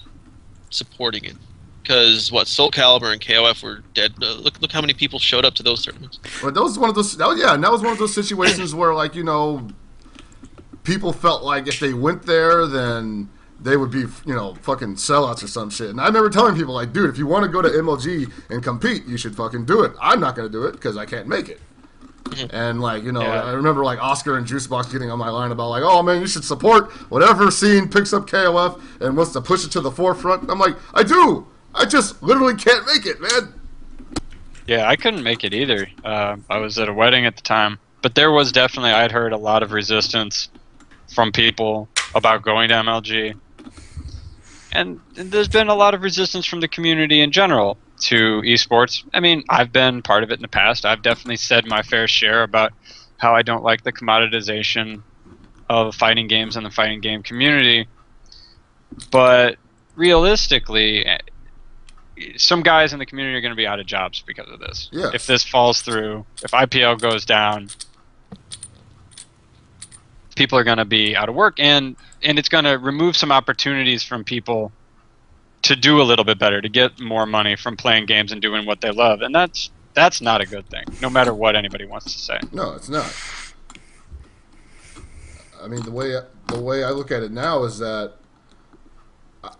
supporting it. Because Soul Calibur and KOF were dead. Look how many people showed up to those tournaments. But that was one of those. And that was one of those situations where, like, people felt like if they went there, then they would be, fucking sellouts or some shit. And I remember telling people, like, dude, if you want to go to MLG and compete, you should fucking do it. I'm not going to do it because I can't make it. And like, you know, Yeah. I remember like Oscar and Juicebox getting on my line about like, oh man, you should support whatever scene picks up KOF and wants to push it to the forefront. And I'm like, I do. I just literally can't make it, man. Yeah, I couldn't make it either. I was at a wedding at the time, but there was definitely I'd heard a lot of resistance from people about going to MLG, and there's been a lot of resistance from the community in general to esports. I mean, I've been part of it in the past. I've definitely said my fair share about how I don't like the commoditization of fighting games and the fighting game community, but realistically, some guys in the community are going to be out of jobs because of this. Yes. If this falls through, if IPL goes down, people are going to be out of work, and it's going to remove some opportunities from people to do a little bit better, to get more money from playing games and doing what they love, and that's not a good thing, no matter what anybody wants to say. No, it's not. I mean, the way I look at it now is that,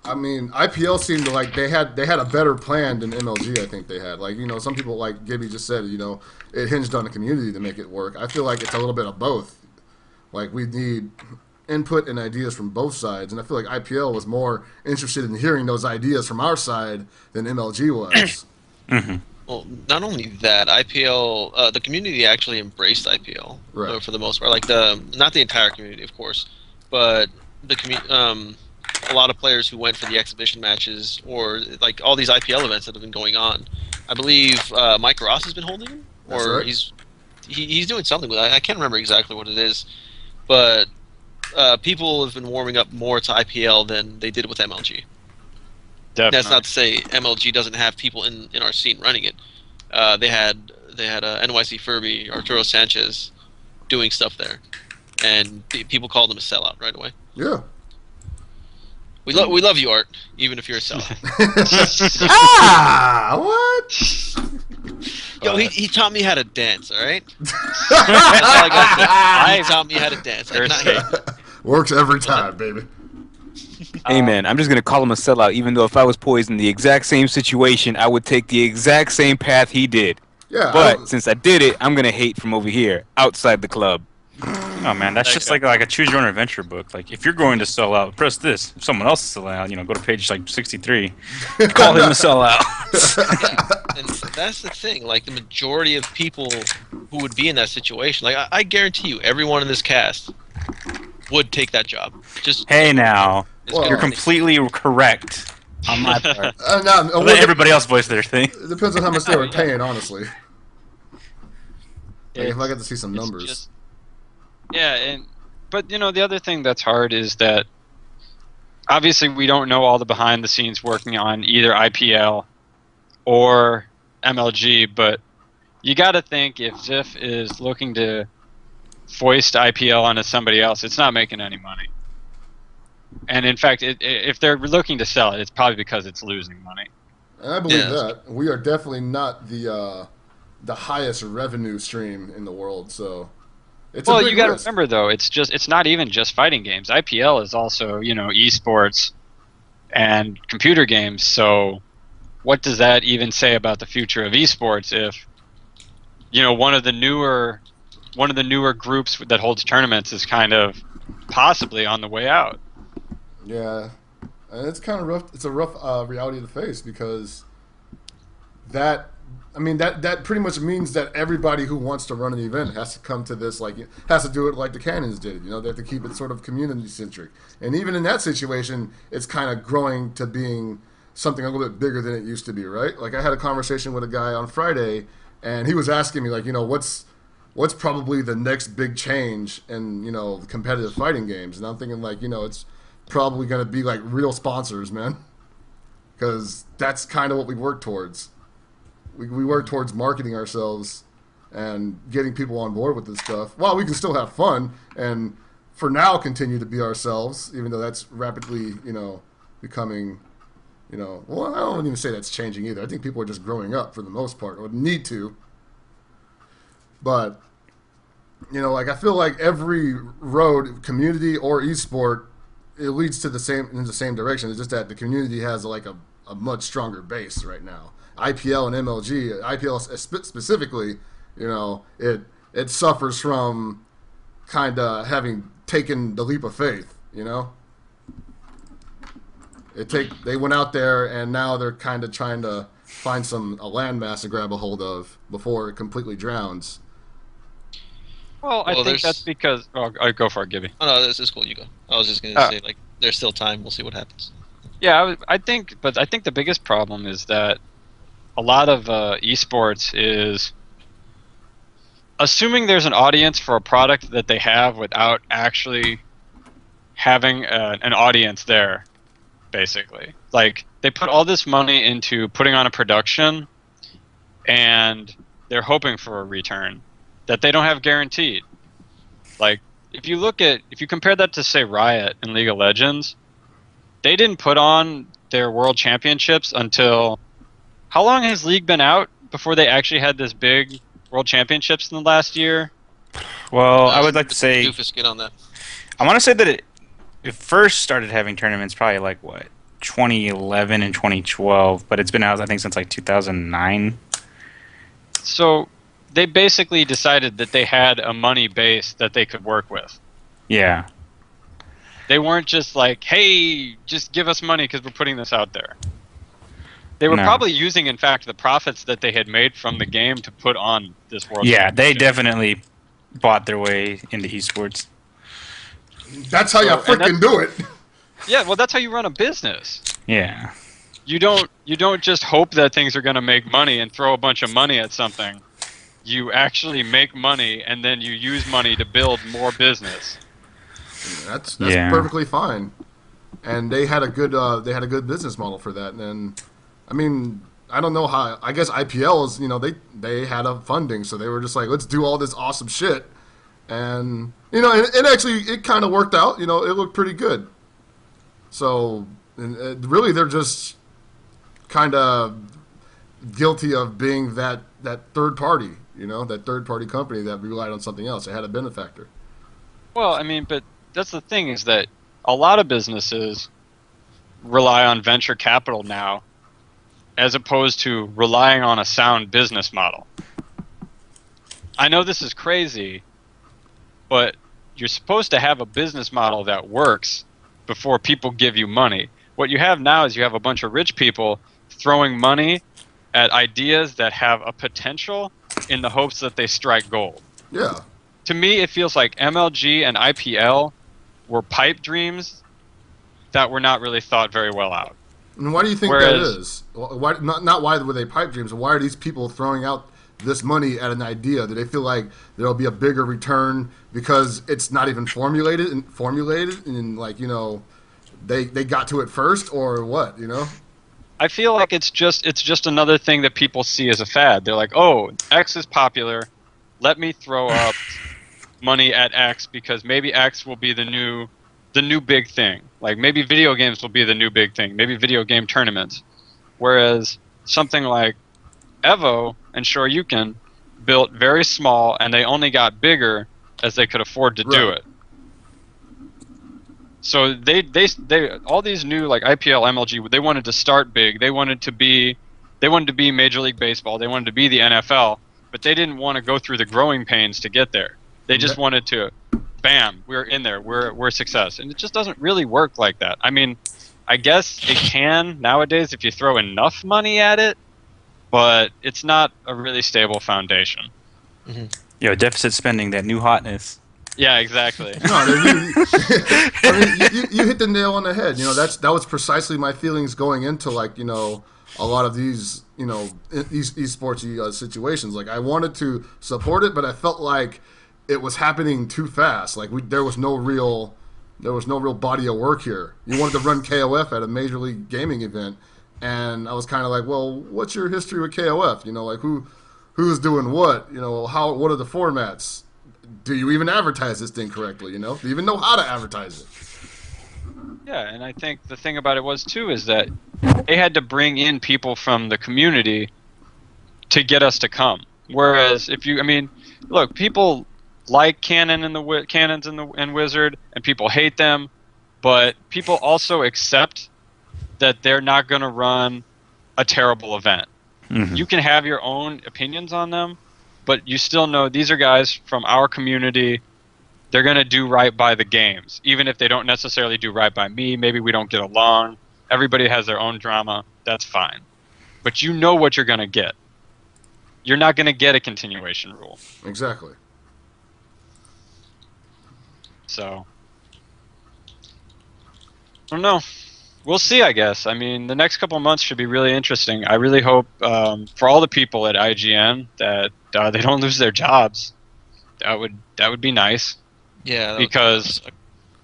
I mean, IPL seemed to like they had a better plan than MLG. I think they had, like, you know, some people, like Gibby just said, you know, it hinged on the community to make it work. I feel like it's a little bit of both. Like, we need input and ideas from both sides, and I feel like IPL was more interested in hearing those ideas from our side than MLG was. Mm-hmm. Well, not only that, IPL, the community actually embraced IPL Right. for the most part. Like not the entire community, of course, but a lot of players who went for the exhibition matches or like all these IPL events that have been going on. I believe Mike Ross has been holding them, That's or right. he's doing something with it. I can't remember exactly what it is, but people have been warming up more to IPL than they did with MLG. Definitely. That's not to say MLG doesn't have people in our scene running it. They had NYC Furby, Arturo Sanchez, doing stuff there, and people called him a sellout right away. Yeah. We love you, Art, even if you're a sellout. Ah, what? Yo, he taught me how to dance. All right. That's all I got to say. He taught me how to dance. I cannot hate. Works every time, baby. Hey man, I'm just gonna call him a sellout, even though if I was poised in the exact same situation, I would take the exact same path he did. Yeah. But since I did it, I'm gonna hate from over here, outside the club. Oh man, that's just like a choose your own adventure book. Like, if you're going to sell out, press this. If someone else is selling out, you know, go to page like 63. Call him a sellout. Yeah, and that's the thing. Like the majority of people who would be in that situation, like I guarantee you, everyone in this cast would take that job. Just Hey now, Well, you're completely correct on my part. it Let everybody else voice their thing. depends on how much they were paying, honestly. Like, if I get to see some It's numbers. just- yeah, but you know, the other thing that's hard is that obviously we don't know all the behind the scenes working on either IPL or MLG, but you got to think if Ziff is looking to foist IPL onto somebody else, it's not making any money. And in fact, if they're looking to sell it, it's probably because it's losing money. And I believe Yeah. that. We are definitely not the highest revenue stream in the world, so it's a Well, big you got to risk. remember though, it's not even just fighting games. IPL is also, you know, esports and computer games. So, what does that even say about the future of esports if, you know, one of the newer groups that holds tournaments is kind of possibly on the way out? Yeah, and it's kind of rough. It's a rough reality to face because that pretty much means that everybody who wants to run an event has to come to this, like, has to do it like the Cannons did. You know, they have to keep it sort of community centric. And even in that situation, it's kind of growing to being something a little bit bigger than it used to be, right? Like, I had a conversation with a guy on Friday, and he was asking me, like, you know, what's probably the next big change in, you know, competitive fighting games? And I'm thinking, like, you know, it's probably going to be like real sponsors, man, because that's kind of what we work towards. We work towards marketing ourselves and getting people on board with this stuff while we can still have fun and for now continue to be ourselves, even though that's rapidly, you know, becoming, you know, well, I don't even say that's changing either. I think people are just growing up for the most part, or need to. But, you know, like, I feel like every road, community or esport, it leads to the same direction. It's just that the community has like a much stronger base right now. IPL and MLG, IPL specifically, you know, it it suffers from kind of having taken the leap of faith. You know, they went out there and now they're kind of trying to find a landmass to grab a hold of before it completely drowns. Well, I think that's because. Oh, go for it, Gibby. Oh no, this is cool. You go. I was just gonna say like there's still time. We'll see what happens. Yeah, I think the biggest problem is that a lot of esports is assuming there's an audience for a product that they have without actually having an audience there. Basically, like they put all this money into putting on a production, and they're hoping for a return that they don't have guaranteed. Like if you compare that to say Riot in League of Legends, they didn't put on their world championships until how long has League been out before they actually had this big world championships in the last year? Well, I would like to say Doofus, get on that. I want to say that it first started having tournaments probably like what 2011 and 2012, but it's been out I think since like 2009. So they basically decided that they had a money base that they could work with. Yeah. They weren't just like, hey, just give us money because we're putting this out there. They were probably using, in fact, the profits that they had made from the game to put on this world. Yeah, they definitely bought their way into esports. That's how you freaking do it. Yeah, well, that's how you run a business. Yeah. You don't just hope that things are going to make money and throw a bunch of money at something. You actually make money, and then you use money to build more business. That's perfectly fine. And they had a good business model for that. And I mean, I don't know how. I guess IPL is they had a funding, so they were just like, let's do all this awesome shit. And and actually it kind of worked out. It looked pretty good. So really, they're just kind of guilty of being that third party. That third party company that relied on something else. They had a benefactor. Well, I mean, but that's the thing is that a lot of businesses rely on venture capital now, as opposed to relying on a sound business model. I know this is crazy, but you're supposed to have a business model that works before people give you money. What you have now is you have a bunch of rich people throwing money at ideas that have a potential in the hopes that they strike gold. Yeah. To me, it feels like MLG and IPL were pipe dreams that were not really thought very well out. And why do you think that is? Why not why were they pipe dreams? Why are these people throwing out this money at an idea? Do they feel like there'll be a bigger return because it's not even formulated and like they got to it first, or what? I feel like it's just another thing that people see as a fad. They're like, oh, X is popular, let me throw up money at X because maybe X will be the new big thing. Like maybe video games will be the new big thing. Maybe video game tournaments. Whereas something like Evo and Shoryuken built very small, and they only got bigger as they could afford to do it. So they all these new like IPL, MLG, they wanted to start big. They wanted to be Major League Baseball. They wanted to be the NFL, but they didn't want to go through the growing pains to get there. They just wanted to, bam, we're in there. We're a success, and it just doesn't really work like that. I mean, I guess it can nowadays if you throw enough money at it, but it's not a really stable foundation. Mm-hmm. Deficit spending, that new hotness. Yeah, exactly. You hit the nail on the head. That was precisely my feelings going into like a lot of these esports situations. Like I wanted to support it, but I felt like it was happening too fast. Like there was no real body of work here. You wanted to run KOF at a major league gaming event, and I was kind of like, well, what's your history with KOF? Like who's doing what? What are the formats? Do you even advertise this thing correctly? Do you even know how to advertise it? Yeah, and I think the thing about it was too is that they had to bring in people from the community to get us to come. Whereas look, people like Canons and Wizard, and people hate them, but people also accept that they're not going to run a terrible event. Mm-hmm. You can have your own opinions on them, but you still know these are guys from our community. They're going to do right by the games, even if they don't necessarily do right by me. Maybe we don't get along. Everybody has their own drama. That's fine. But you know what you're going to get. You're not going to get a continuation rule. Exactly. So, I don't know. We'll see, I guess. I mean, the next couple of months should be really interesting. I really hope for all the people at IGN that they don't lose their jobs. That would be nice. Yeah. that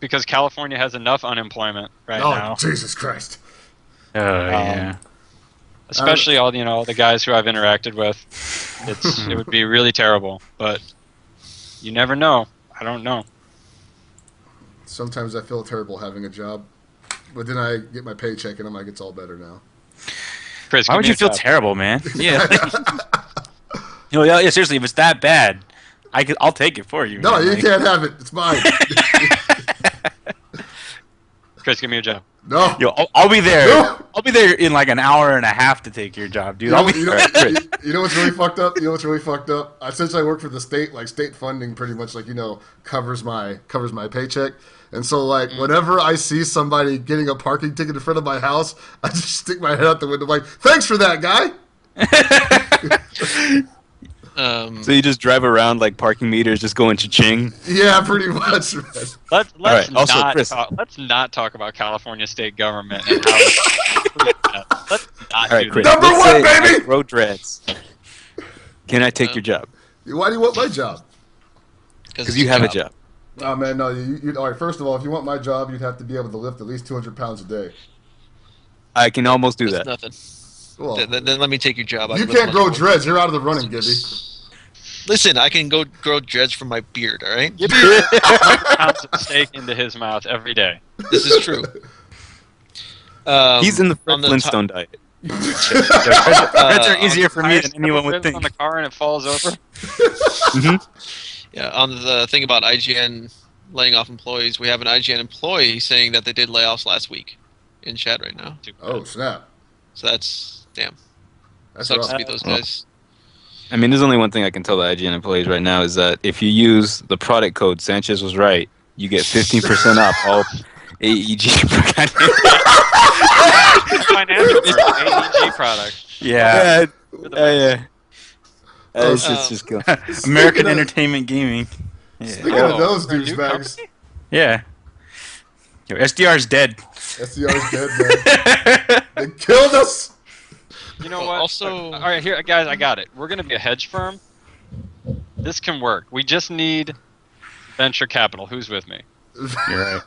Because California has enough unemployment right Oh, now. Jesus Christ. Oh yeah. Especially all the guys who I've interacted with. It would be really terrible. But you never know. I don't know. Sometimes I feel terrible having a job, but then I get my paycheck and I'm like, it's all better now. Chris, Why give would me you a feel job. terrible, man? Yeah. Yeah, seriously, if it's that bad, I'll take it for you. No, man. you Like- can't have it. It's mine. Chris, give me a job. No. Yo, I'll be there. No. I'll be there in like an hour and a half to take your job, dude. You know, I'll be you know- there. you know what's really fucked up? You know what's really fucked up? Since I work for the state, like state funding pretty much like, covers my paycheck. And so like whenever I see somebody getting a parking ticket in front of my house, I just stick my head out the window like, thanks for that, guy. So you just drive around like parking meters, just going cha-ching. Yeah, pretty much. Man. Let's right, also, Chris. let's not talk about California state government and how it's let's not All right, do Chris. that. Number let's one, say baby! I grow dreads. Can I take your job? Why do you want my job? Because you have a job. Oh man, no. All right. First of all, if you want my job, you'd have to be able to lift at least 200 pounds a day. I can almost do That's that. nothing. Well, Then let me take your job. I you can lift can't grow much more. dreads. You're out of the running, Gibby. Listen, I can go grow dreads from my beard. All right, Give me 100 pounds of steak into his mouth every day. this is true. He's in the Fred on the Flintstone diet. Dreads are easier for me Highest than anyone number would of think. on the car and it falls over. Yeah, on the thing about IGN laying off employees, we have an IGN employee saying that they did layoffs last week in chat right now. Oh snap! So that's damn. That's Sucks to rough. be those guys. I mean, there's only one thing I can tell the IGN employees right now is that if you use the product code Sanchez was right, you get 15% off all AEG. Financial AEG product. Yeah. yeah. Oh, It's just cool. American of- Entertainment Gaming. Speaking Yeah. of those for a new douchebags, company? Yeah. Yo, SDR's dead. SDR's dead, man. They killed us. You know Well, what? also- all right, here, guys, I got it. We're gonna be a hedge firm. This can work. We just need venture capital. Who's with me? You're right.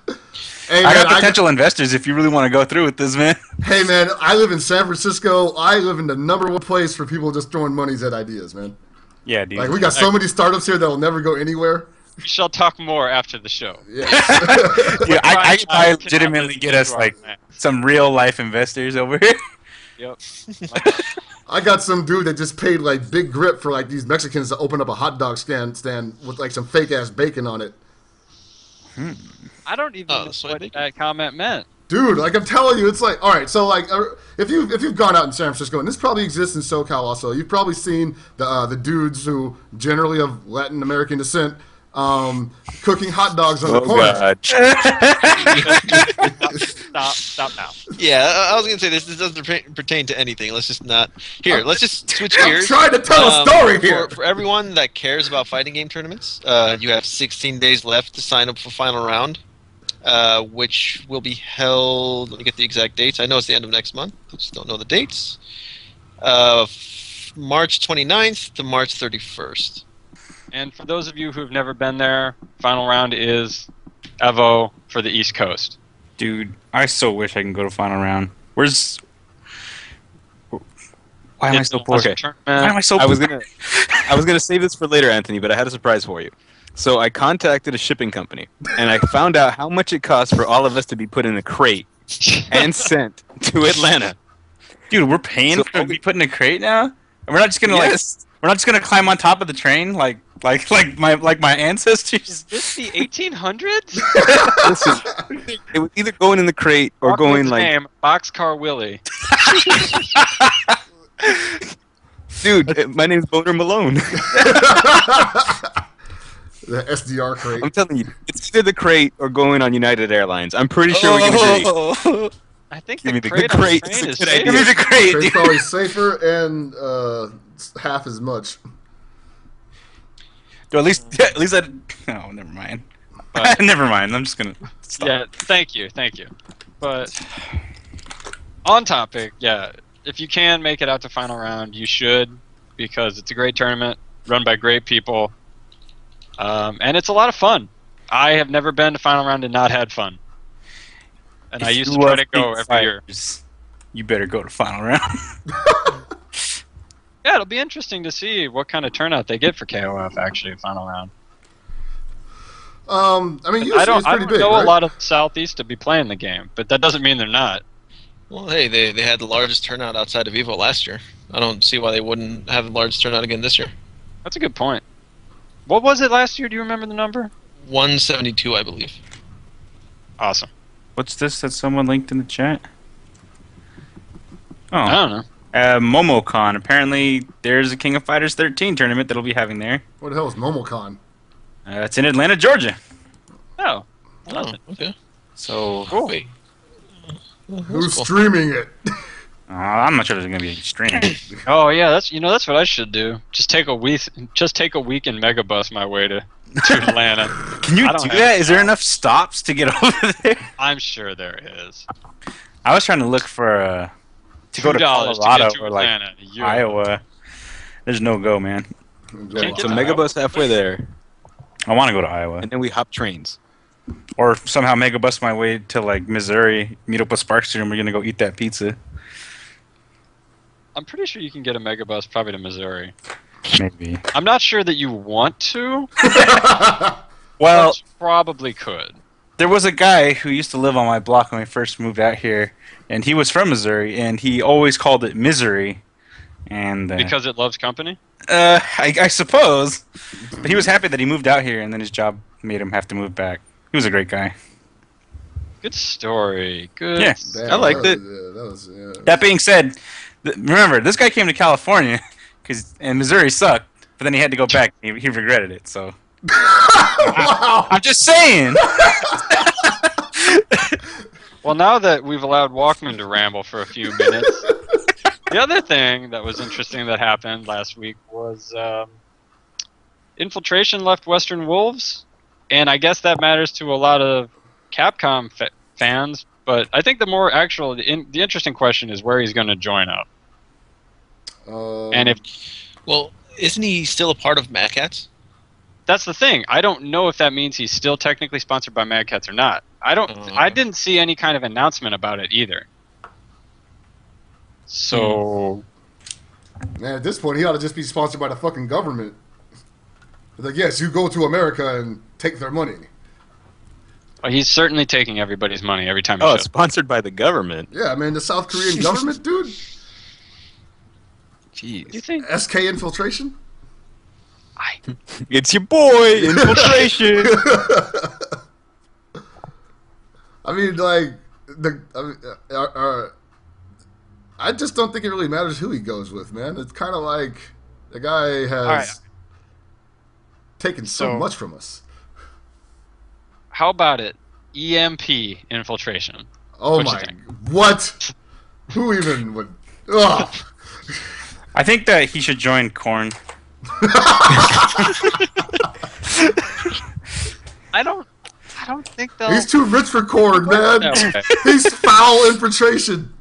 Hey I man, got potential investors if you really want to go through with this, man. hey man, I live in San Francisco. I live in the number one place for people just throwing monies at ideas, man. Yeah, dude. Like we got so many startups here that will never go anywhere. We shall talk more after the show. Yeah. Dude, I could Try to legitimately kidnap get this us into like our plan. some real life investors over here. Yep. I got some dude that just paid like big grip for like these Mexicans to open up a hot dog stand with like some fake ass bacon on it. I don't even Oh, know soy what bacon? that comment meant. Dude, like I'm telling you, it's like all right. So like, if you've gone out in San Francisco, and this probably exists in SoCal also, you've probably seen the dudes who generally of Latin American descent cooking hot dogs on the Oh, corner. God. Stop now. Yeah, I was gonna say this doesn't pertain to anything. Let's just not. Here, let's just switch gears. I'm trying to tell a story here. For everyone that cares about fighting game tournaments, you have 16 days left to sign up for final round, which will be held. Let me get the exact dates. I know it's the end of next month. I just don't know the dates. March 29th to March 31st. And for those of you who've never been there, final round is Evo for the East Coast. Dude, I so wish I can go to final round. Why am I so poor? It's a Okay. tournament. Why am I so I was poor? gonna save this for later, Anthony, but I had a surprise for you. So I contacted a shipping company, and I found out how much it costs for all of us to be put in a crate and sent to Atlanta. Dude, we're paying So- for to be put in a crate now? And we're not just gonna Yes. we're not just gonna climb on top of the train like my ancestors. Is this the 1800s? Listen, it was either going in the crate or going like name, Boxcar Willie. Dude, my name's Boner Malone. The SDR crate. I'm telling you, it's either the crate or going on United Airlines. I'm pretty sure we can agree. I think Give me the the crate on the crate. train It's is a good safe. idea. Give me the crate, Crate's dude. probably safer and half as much. At least I. Oh, never mind. But- Never mind. I'm just gonna stop. Yeah, thank you. But on topic, yeah, if you can make it out to final round, you should, because it's a great tournament run by great people, and it's a lot of fun. I have never been to final round and not had fun, and I If used you to try love to go King every year. Fighters, you better go to final round. Yeah, it'll be interesting to see what kind of turnout they get for KOF actually at final round. I mean, usually I don't it's pretty big, know right? a lot of the Southeast to be playing the game, but that doesn't mean they're not. Well, hey, they had the largest turnout outside of Evo last year. I don't see why they wouldn't have the largest turnout again this year. That's a good point. What was it last year? Do you remember the number? 172, I believe. Awesome. What's this that someone linked in the chat? I Oh, don't know. MomoCon. Apparently, there's a King of Fighters 13 tournament that'll be having there. What the hell is MomoCon? It's in Atlanta, Georgia. Oh, Oh, okay. So cool. Wait. Who's cool. streaming it? I'm not sure there's gonna be any streaming. Oh yeah, that's what I should do. Just take a week and megabus my way to Atlanta. Can you I don't do have that? a Is there car. enough stops to get over there? I'm sure there is. I was trying to look for to go to $2 Colorado to get to or like Atlanta. You're- Iowa. There's no go, man. Can't So get to Megabus halfway there, I want to go to Iowa, and then we hop trains. or somehow mega bus my way to like Missouri, meet up with Sparkster, and we're gonna go eat that pizza. I'm pretty sure you can get a megabus probably to Missouri. Maybe. I'm not sure that you want to, Well, but you probably could. there was a guy who used to live on my block when we first moved out here, and he was from Missouri, and he always called it misery. And Because it loves company? I suppose, but he was happy that he moved out here, and then his job made him have to move back. He was a great guy. Good story. Good. Yeah. Damn, I liked that it. was, yeah, that was, That being said, remember this guy came to California and Missouri sucked, but then he had to go back. He regretted it. So wow. I'm just saying. Well, now that we've allowed Walkman to ramble for a few minutes, the other thing that was interesting that happened last week was Infiltration left Western Wolves, and I guess that matters to a lot of Capcom fans. But I think the interesting question is where he's going to join up, and if Well, isn't he still a part of Mad Catz? that's the thing. I don't know if that means he's still technically sponsored by Mad Catz or not. I didn't see any kind of announcement about it either. So Man, at this point, he ought to just be sponsored by the fucking government. Like, yes, you go to America and take their money. he's certainly taking everybody's money every time he Oh, shows. it's sponsored by the government. Yeah, man, the South Korean government, dude. Do you Jeez. think? SK Infiltration. It's your boy, Infiltration. I mean, like I just don't think it really matters who he goes with, man. It's kind of like the guy has right. taken so So- much from us. How about it? EMP infiltration. Oh What you my, think? what? Who even would? Ugh. I think that he should join Korn. I don't think they'll. He's too rich for corn, man. Okay. He's foul infiltration.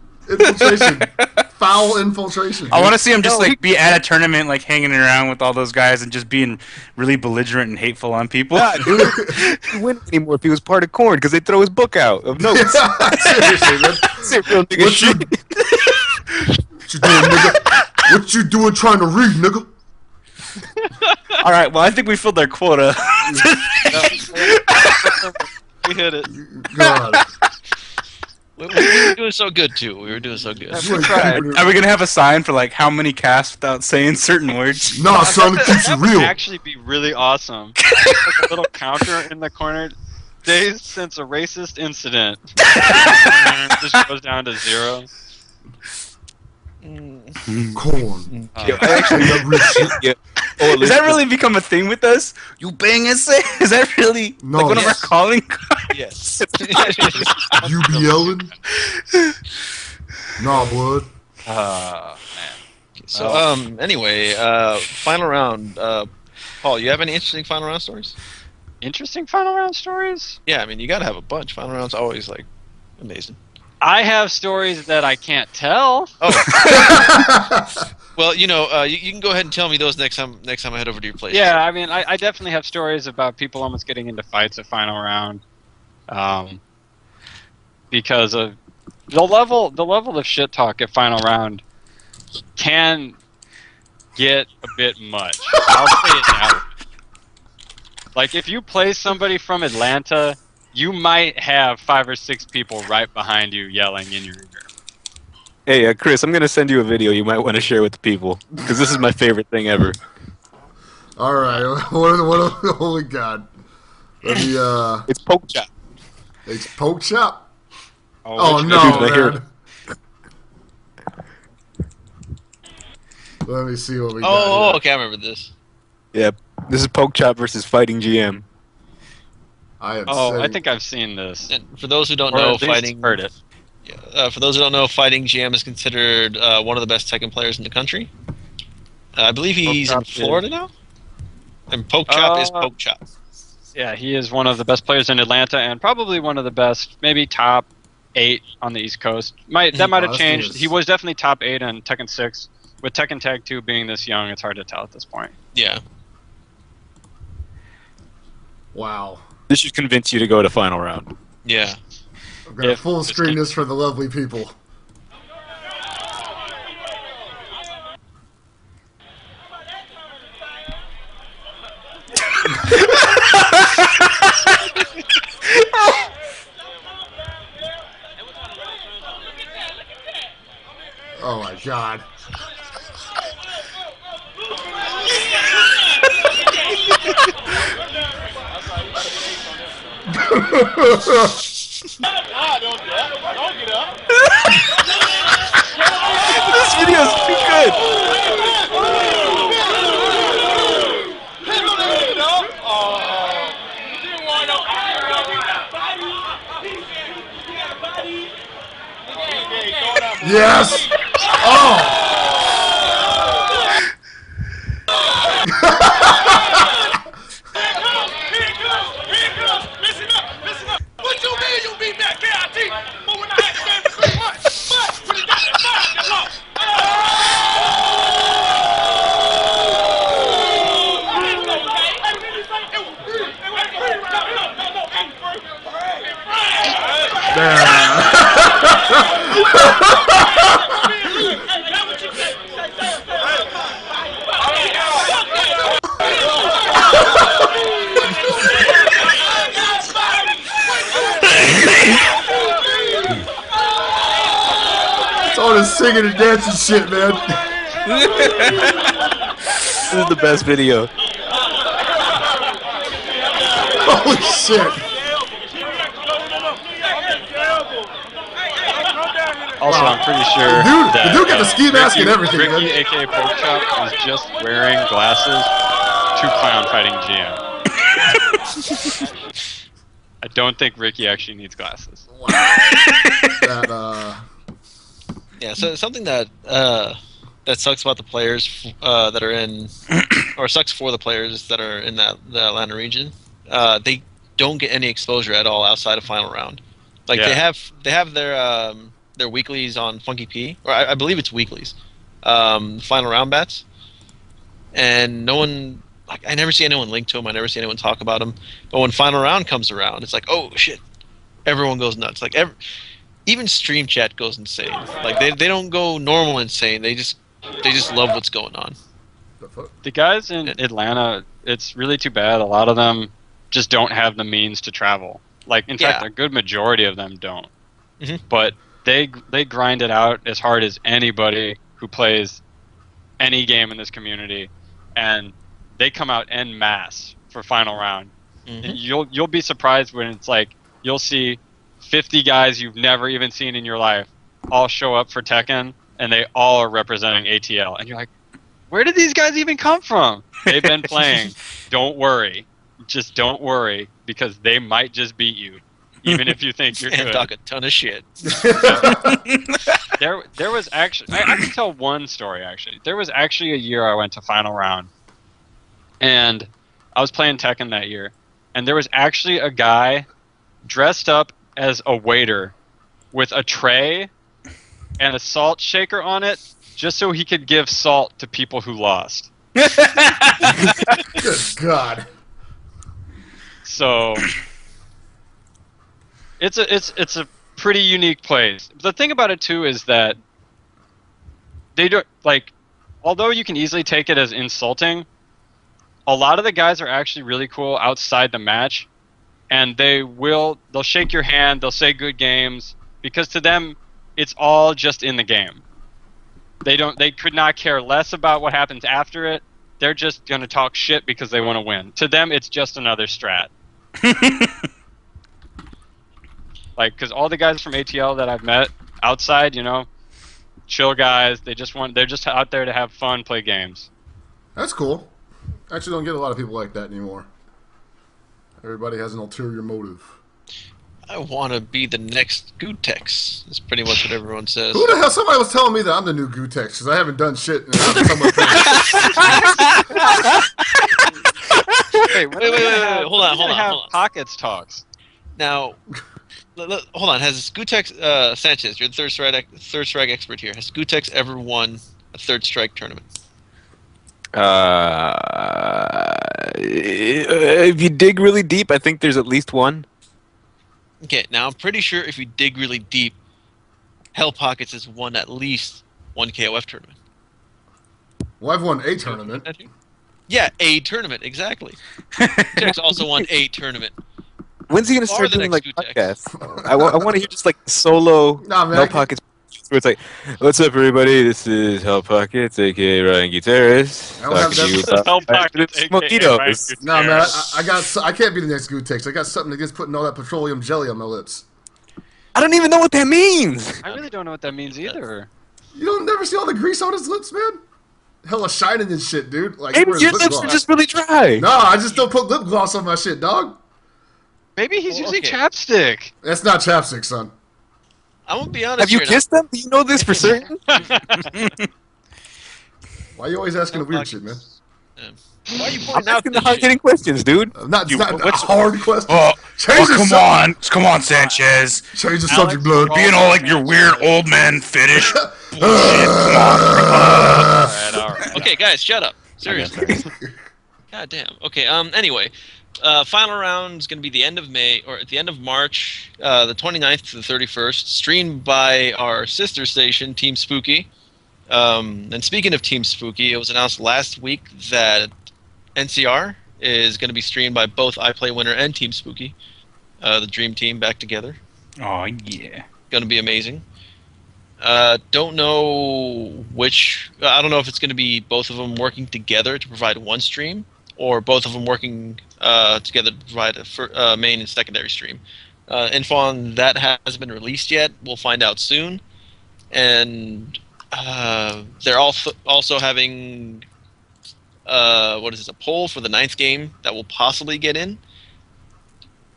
Foul infiltration. I want to see him just No, like be at a tournament, like hanging around with all those guys and just being really belligerent and hateful on people. Nah, dude, he wouldn't anymore if he was part of Korn because they throw his book out of notes. Seriously, man. That's it, real nigga What you, shit. what you doing, nigga? What you doing trying to read, nigga? All right, well I think we filled our quota. We hit it. God. We were doing so good too. We were doing so good. You ain't tried. keeping it- Are we gonna have a sign for like how many casts without saying certain words? Nah, son, it keeps That it would real. actually be really awesome. Like a little counter in the corner. Days since a racist incident. And just goes down to 0. Corn. Yeah, I actually Every shit. yeah. Has that really become a thing with us? You bang and say? Is that really No, like one of our yes. calling cards? Yes. You be yelling? Nah, blood. Man. So anyway, final round. Paul, you have any interesting final round stories? Interesting final round stories? Yeah, I mean you gotta have a bunch. Final round's always like amazing. I have stories that I can't tell. Oh. Well, you can go ahead and tell me those next time I head over to your place. Yeah, I mean, I definitely have stories about people almost getting into fights at final round, because of the level of shit talk at final round can get a bit much. I'll say it now. Like if you play somebody from Atlanta, you might have 5 or 6 people right behind you yelling in your ear. Hey, Chris, I'm gonna send you a video you might want to share with the people because this is my favorite thing ever. All right. Holy God. Let me. It's poke chop. It's poke chop. Oh, Oh which no, video? Here. man. Let me see what we Oh, got. okay, I remember this. Yeah, this is poke chop versus fighting GM. I am. Oh, I saying- think I've seen this. And for those who don't Or know, at least fighting heard it. For those who don't know, fighting GM is considered one of the best Tekken players in the country. I believe he's in Poke Chop Florida now. And Poke Chop is Poke Chop. Yeah, he is one of the best players in Atlanta and probably one of the best, maybe top 8 on the East Coast. That might have Wow, changed. that's- He was definitely top 8 on Tekken 6. With Tekken Tag 2 being this young, it's hard to tell at this point. Yeah. Wow. This should convince you to go to final round. Yeah. I'm gonna If- full screen this for the lovely people. Oh my God. This video is too good. Yes. Oh. It's all this singing and dancing shit, man. This is the best video. Holy shit. Also, I'm pretty sure The dude got the ski mask and everything, Ricky, man. aka Pork Chop, was just wearing glasses to clown fighting GM. I don't think Ricky actually needs glasses. Wow. That, Yeah, so something that sucks about the players that are in, or sucks for the players that are in the Atlanta region. They don't get any exposure at all outside of final round. Like Yeah. they have their weeklies on Funky P, or I believe it's weeklies, final round bats, and no one. Like, I never see anyone link to them. I never see anyone talk about them. But when final round comes around, it's like, oh shit, everyone goes nuts. Like even stream chat goes insane. Like they don't go normal insane. They just love what's going on. The guys in Atlanta, it's really too bad. A lot of them just don't have the means to travel. Like, in fact, Yeah. a good majority of them don't. Mhm. But they grind it out as hard as anybody who plays any game in this community, and they come out en masse for final round. Mhm. And you'll be surprised when it's like you'll see 50 guys you've never even seen in your life all show up for Tekken, and they all are representing ATL, and you're like, where did these guys even come from? They've been playing. Don't worry, just don't worry, because they might just beat you, even if you think you're And good. talk a ton of shit. There was actually I can tell one story actually. There was actually a year I went to final round, and I was playing Tekken that year, and there was actually a guy dressed up as a waiter with a tray and a salt shaker on it, just so he could give salt to people who lost. Good God. So it's a pretty unique place. The thing about it too is that they don't like, although you can easily take it as insulting, a lot of the guys are actually really cool outside the match, and they'll shake your hand, they'll say good games, because to them it's all just in the game. They could not care less about what happens after it. They're just going to talk shit because they want to win. To them it's just another strat. Like, because all the guys from ATL that I've met outside, chill guys. They're just out there to have fun, play games. That's cool. Actually, don't get a lot of people like that anymore. Everybody has an ulterior motive. I want to be the next Gutex. That's pretty much what everyone says. Who the hell? Somebody was telling me that I'm the new Gutex because I haven't done shit. And someone Wait. Hold on. Pockets talks. Now, hold on. Has Gutex Sanchez, you're the third strike expert here. Has Gutex ever won a third strike tournament? If you dig really deep, I think there's at least one. Okay, now I'm pretty sure if you dig really deep, Hell Pockets has won at least one KOF tournament. Well, I've won a tournament. Yeah, a tournament, exactly. Gutex also won a tournament. When's he gonna Or start the doing next like Gutex. podcasts? I want to hear just like solo Nah, man, Hell Pockets. Where it's like, what's up, everybody? This is Hell Pockets, aka Ryan Gutierrez. I don't have Talking to you that- about Hell Pockets, aka mosquitoes. No, man, I can't be the next Gutex. I got something against putting all that petroleum jelly on my lips. I don't even know what that means. I really don't know what that means either. You don't never see all the grease on his lips, man? Hella shining and shit, dude. Like, Maybe where's your lip lips gloss? are just really dry. No, I just don't put lip gloss on my shit, dog. Maybe he's using okay. chapstick. That's not chapstick, son. I'm gonna be honest. Have you here kissed them? Do you know this for certain? Why you always asking the weird shit, man? now. Why are you I'm pointing out asking the this hard shit? hitting questions, dude. Not a what's- hard question. Oh, Change the subject. come on, Sanchez. Change the Alex, subject, blood. call- Being all like your weird old man fetish. Bullshit. Come All right. Okay, guys, shut up. Seriously. God damn. Okay. Anyway, final round's gonna be the end of May or at the end of March, the 29th to the 31st, streamed by our sister station, Team Spooky. And speaking of Team Spooky, it was announced last week that NCR is going to be streamed by both iPlay Winner and Team Spooky, the Dream Team back together. Oh yeah. Going to be amazing. Don't know which. I don't know if it's going to be both of them working together to provide one stream, or both of them working together to provide a main and secondary stream. Info on that hasn't been released yet. We'll find out soon. And they're also having a poll for the 9th game that will possibly get in.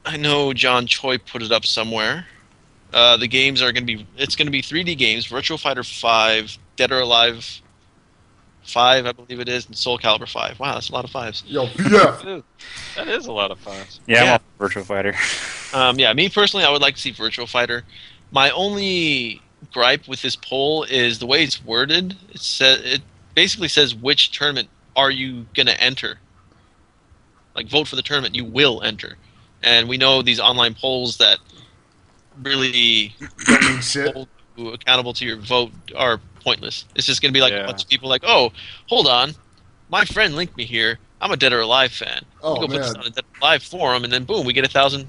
I know John Choi put it up somewhere. The games are going to be, it's going to be 3D games, Virtual Fighter 5, Dead or Alive 5, I believe it is, and Soul Calibur 5. Wow, that's a lot of 5s. Yo, BF. That is a lot of fun. Yeah, Yeah. I'm a Virtual Fighter. Yeah, me personally, I would like to see Virtual Fighter. My only gripe with this poll is the way it's worded. It basically says which tournament are you going to enter. Like, vote for the tournament you will enter. And we know these online polls that really Don't mean shit. hold you accountable to your vote are pointless. It's just going to be like Yeah. a bunch of people like, oh, hold on, my friend linked me here. I'm a Dead or Alive fan. Oh, You go put this man. on a Dead or Alive forum, and then boom, we get 1,000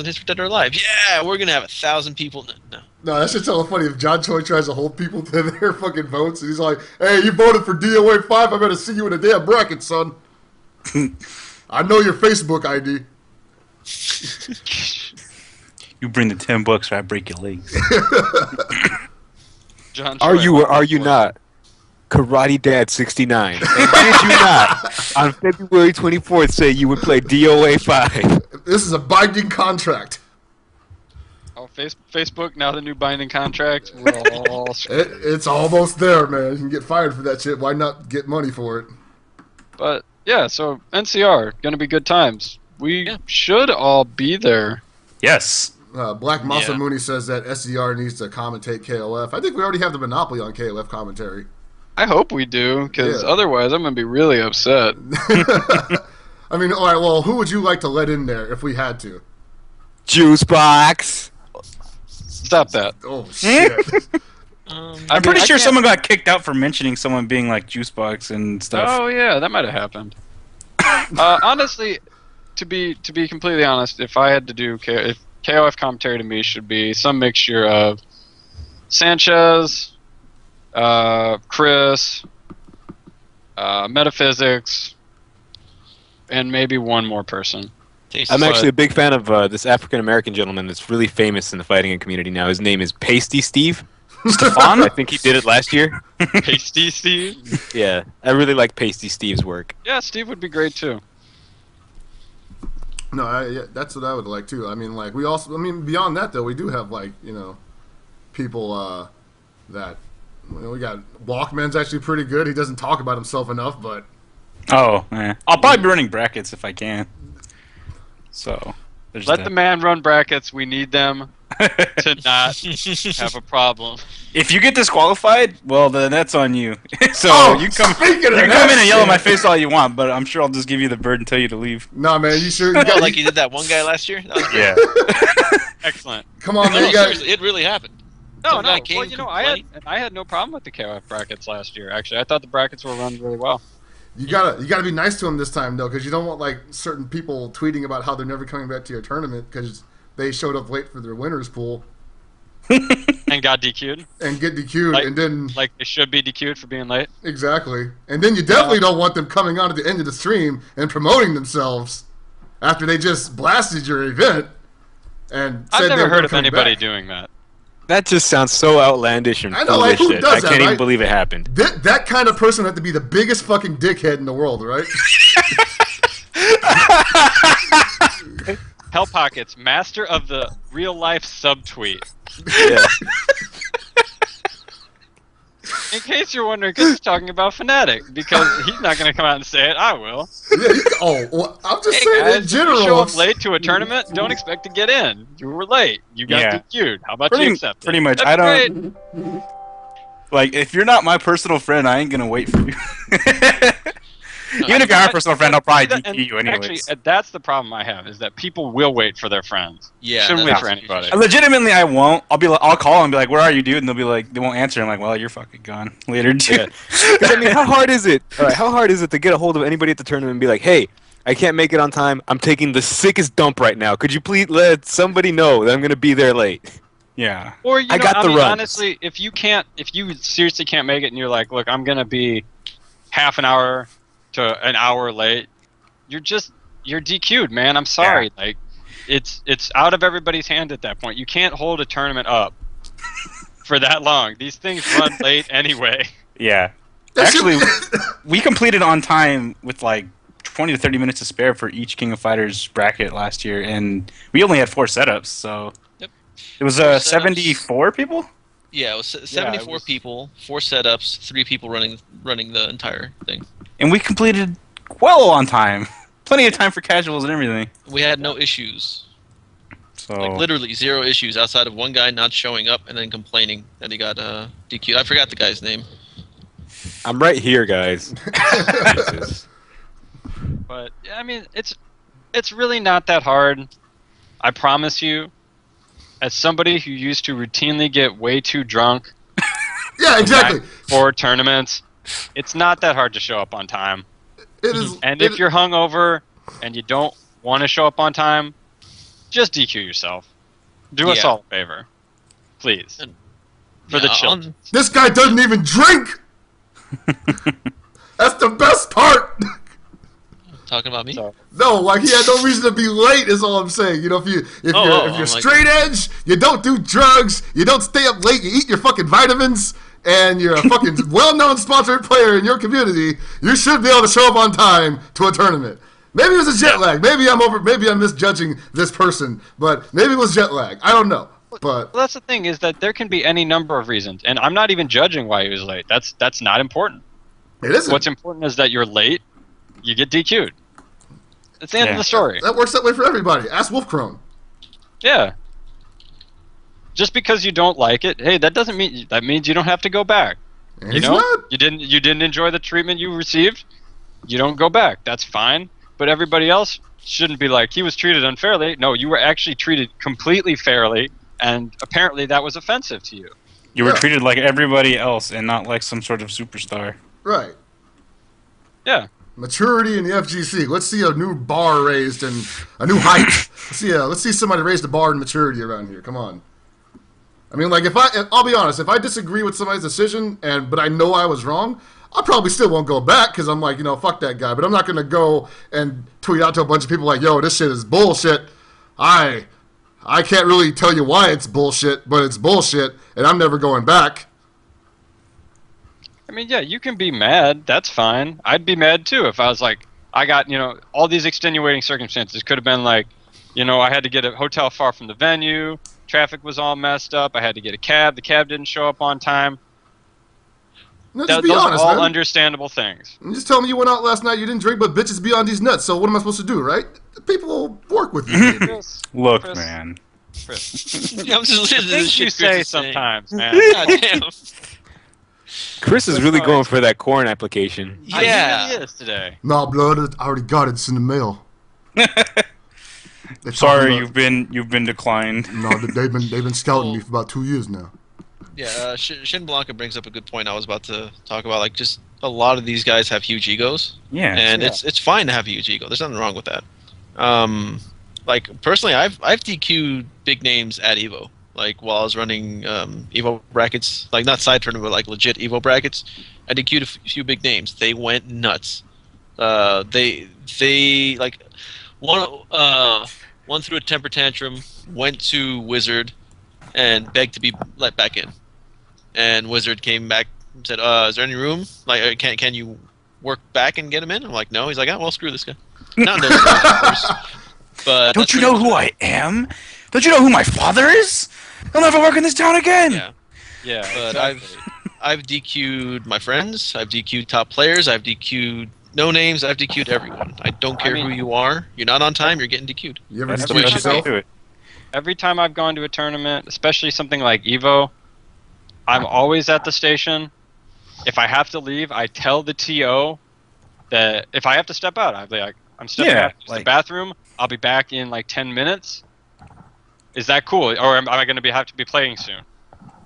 hits for Dead or Alive. Yeah, we're gonna have 1,000 people. No. No, that shit's hella funny. If John Choi tries to hold people to their fucking votes, and he's like, "Hey, you voted for DOA 5. I better see you in a damn bracket, son." I know your Facebook ID. You bring the $10 or I break your legs. John Are Choi. you or are you not Karate Dad 69? And did you not on February 24th say you would play DOA 5? This is a binding contract. Oh, Facebook, now the new binding contract. We're all It's almost there, man. You can get fired for that shit. Why not get money for it? But, yeah, so NCR, going to be good times. We should all be there. Yes. Black Masa Yeah. Mooney says that SCR needs to commentate KOF. I think we already have the monopoly on KOF commentary. I hope we do, because Yeah. otherwise I'm going to be really upset. I mean, all right, well, who would you like to let in there if we had to? Juice box. Stop that. Oh, shit. I'm pretty I sure can't- someone got kicked out for mentioning someone being like Juicebox and stuff. Oh, yeah, that might have happened. Honestly, to be completely honest, if I had to do if KOF commentary to me should be some mixture of Sanchez, Chris, Metaphysics, and maybe one more person. I'm actually a big fan of this African American gentleman that's really famous in the fighting community now. His name is Pasty Steve. Stefan? I think he did it last year. Pasty Steve? Yeah, I really like Pasty Steve's work. Yeah, Steve would be great too. No, yeah, that's what I would like, too. I mean, like, beyond that, though, we do have, like, people that, we got, Walkman's actually pretty good. He doesn't talk about himself enough, but... Oh, yeah. I'll probably be running brackets if I can. So, there's Let that. the man run brackets. We need them to not have a problem. If you get disqualified, well, then that's on you. So Oh, you come speaking of in that and yell at my shit. face all you want, but I'm sure I'll just give you the bird and tell you to leave. Nah, man, you sure... You Oh, got, like you did that one guy last year? That was great. Yeah. Excellent. come on, No, man, no, you got... seriously, it really happened. No, Some no. guy came Well, complained. I had no problem with the KOF brackets last year. Actually, I thought the brackets were run really well. You gotta be nice to him this time, though, because you don't want, like, certain people tweeting about how they're never coming back to your tournament because they showed up late for their winners pool And got DQ'd, and get DQ'd, and then... like they should be DQ'd for being late. Exactly. And then you definitely don't want them coming on at the end of the stream and promoting themselves after they just blasted your event and said I've they never were heard of coming anybody back. doing that. That just sounds so outlandish and I know, like, foolish who that does I that, can't even right? believe it happened. That kind of person had to be the biggest fucking dickhead in the world, right? Hell Pockets, master of the real life subtweet. Yeah. In case you're wondering, because he's talking about Fnatic, because he's not going to come out and say it. I will. Yeah, well, I'm just Hey saying guys, in if general. you show up late to a tournament, don't expect to get in. You were late. You got Yeah. DQ'd. How about you accept it? Pretty much. That's I don't great. like if you're not my personal friend, I ain't gonna wait for you. Even if you're my personal friend, I'll probably And DQ you anyways. Actually, that's the problem I have, is that people will wait for their friends. Yeah, Shouldn't wait that's- for anybody. Legitimately, I won't. I'll call and be like, "Where are you, dude?" And they'll be like, they won't answer. I'm like, "Well, you're fucking gone later, dude." Yeah. 'Cause, I mean, how hard is it? All right, how hard is it to get a hold of anybody at the tournament and be like, "Hey, I can't make it on time. I'm taking the sickest dump right now. Could you please let somebody know that I'm gonna be there late?" Yeah. Or I got the mean, runs. honestly, if you seriously can't make it, and you're like, "Look, I'm gonna be half an hour to an hour late," you're DQ'd, man. I'm sorry. Like, it's out of everybody's hand at that point. You can't hold a tournament up for that long. These things run late anyway. Yeah. That should Actually, be- we completed on time with like 20 to 30 minutes to spare for each King of Fighters bracket last year, and we only had 4 setups, so Yep. it was 4 setups. 74 people. Yeah, it was 74 was- people, 4 setups, 3 people running the entire thing. And we completed well on time. Plenty of time for casuals and everything. We had no issues. So Like literally 0 issues outside of one guy not showing up and then complaining that he got DQ'd. I forgot the guy's name. I'm right here, guys. Jesus. But yeah, I mean, it's really not that hard. I promise you. As somebody who used to routinely get way too drunk yeah, exactly. for tournaments, it's not that hard to show up on time. It is. And it- if you're hungover and you don't want to show up on time, just DQ yourself. Do us Yeah. all a favor, please, And- for the Yeah, children. this guy doesn't even drink. That's the best part. Talking about me? So, No, like he had no reason to be late. Is all I'm saying. You know, if you're I'm if you're like- straight edge, you don't do drugs, you don't stay up late, you eat your fucking vitamins, and you're a fucking well-known sponsored player in your community, you should be able to show up on time to a tournament. Maybe it was a jet lag. Maybe I'm misjudging this person, but maybe it was jet lag. I don't know. But well, that's the thing, is that there can be any number of reasons, and I'm not even judging why he was late. That's not important. it isn't. What's important is that you're late, you get DQ'd. That's the end of the story. That works that way for everybody. Ask Wolfcrone. Yeah. Just because you don't like it, hey, that means you don't have to go back. And You he's know, not. you didn't enjoy the treatment you received. You don't go back. That's fine. But everybody else shouldn't be like, he was treated unfairly. No, you were actually treated completely fairly, and apparently that was offensive to you. You were Yeah. treated like everybody else and not like some sort of superstar. Right. Yeah. Maturity in the FGC. Let's see a new bar raised and a new height. Let's see somebody raise the bar in maturity around here. Come on. I mean, like, I'll be honest, if I disagree with somebody's decision, but I know I was wrong, I probably still won't go back because I'm like, fuck that guy. But I'm not going to go and tweet out to a bunch of people like, yo, this shit is bullshit. I can't really tell you why it's bullshit, but it's bullshit, and I'm never going back. I mean, yeah, you can be mad. That's fine. I'd be mad too if I was like, I got, all these extenuating circumstances. Could have been like, I had to get a hotel far from the venue. Traffic was all messed up. I had to get a cab. The cab didn't show up on time. No, just be Those honest, are all man. understandable things. And just tell me you went out last night, you didn't drink, but bitches be on these nuts. So what am I supposed to do, right? People will work with you. Chris, Look, Chris. man. Chris. Yeah, I'm just listening to this Things shit you Chris say is saying. sometimes, man. God damn. Chris is really going for that corn application. I Yeah. really is today. Nah, blood, I already got it. It's in the mail. They're Sorry, talking you've been declined. about- No, they've been scouting me for about 2 years now. Yeah, Shin Blanca brings up a good point I was about to talk about. Like, just a lot of these guys have huge egos. Yeah. And it's fine to have a huge ego. There's nothing wrong with that. Like, personally, I've DQ'd big names at Evo. Like, while I was running Evo brackets, like not side tournament, but like legit Evo brackets, I DQ'd a few big names. They went nuts. They like one threw a temper tantrum, went to Wizard, and begged to be let back in. And Wizard came back and said, "Is there any room? Like, can you work back and get him in?" I'm like, "No." He's like, "Oh, well, screw this guy." Not those guys, of course. But Don't you know who I am? Don't you know who my father is? He'll never work in this town again. Yeah. Yeah, But exactly. I've DQ'd my friends. I've DQ'd top players. I've DQ'd no names. I've DQ'd everyone. I don't care who you are. You're not on time. You're getting DQ'd. You ever That's DQ the way DQ'd you yourself? do it. Every time I've gone to a tournament, especially something like Evo, I'm always at the station. If I have to leave, I tell the TO that if I have to step out, I'll be like, I'm stepping Yeah, out to the like- bathroom. I'll be back in like 10 minutes. Is that cool? Or am I going to have to be playing soon?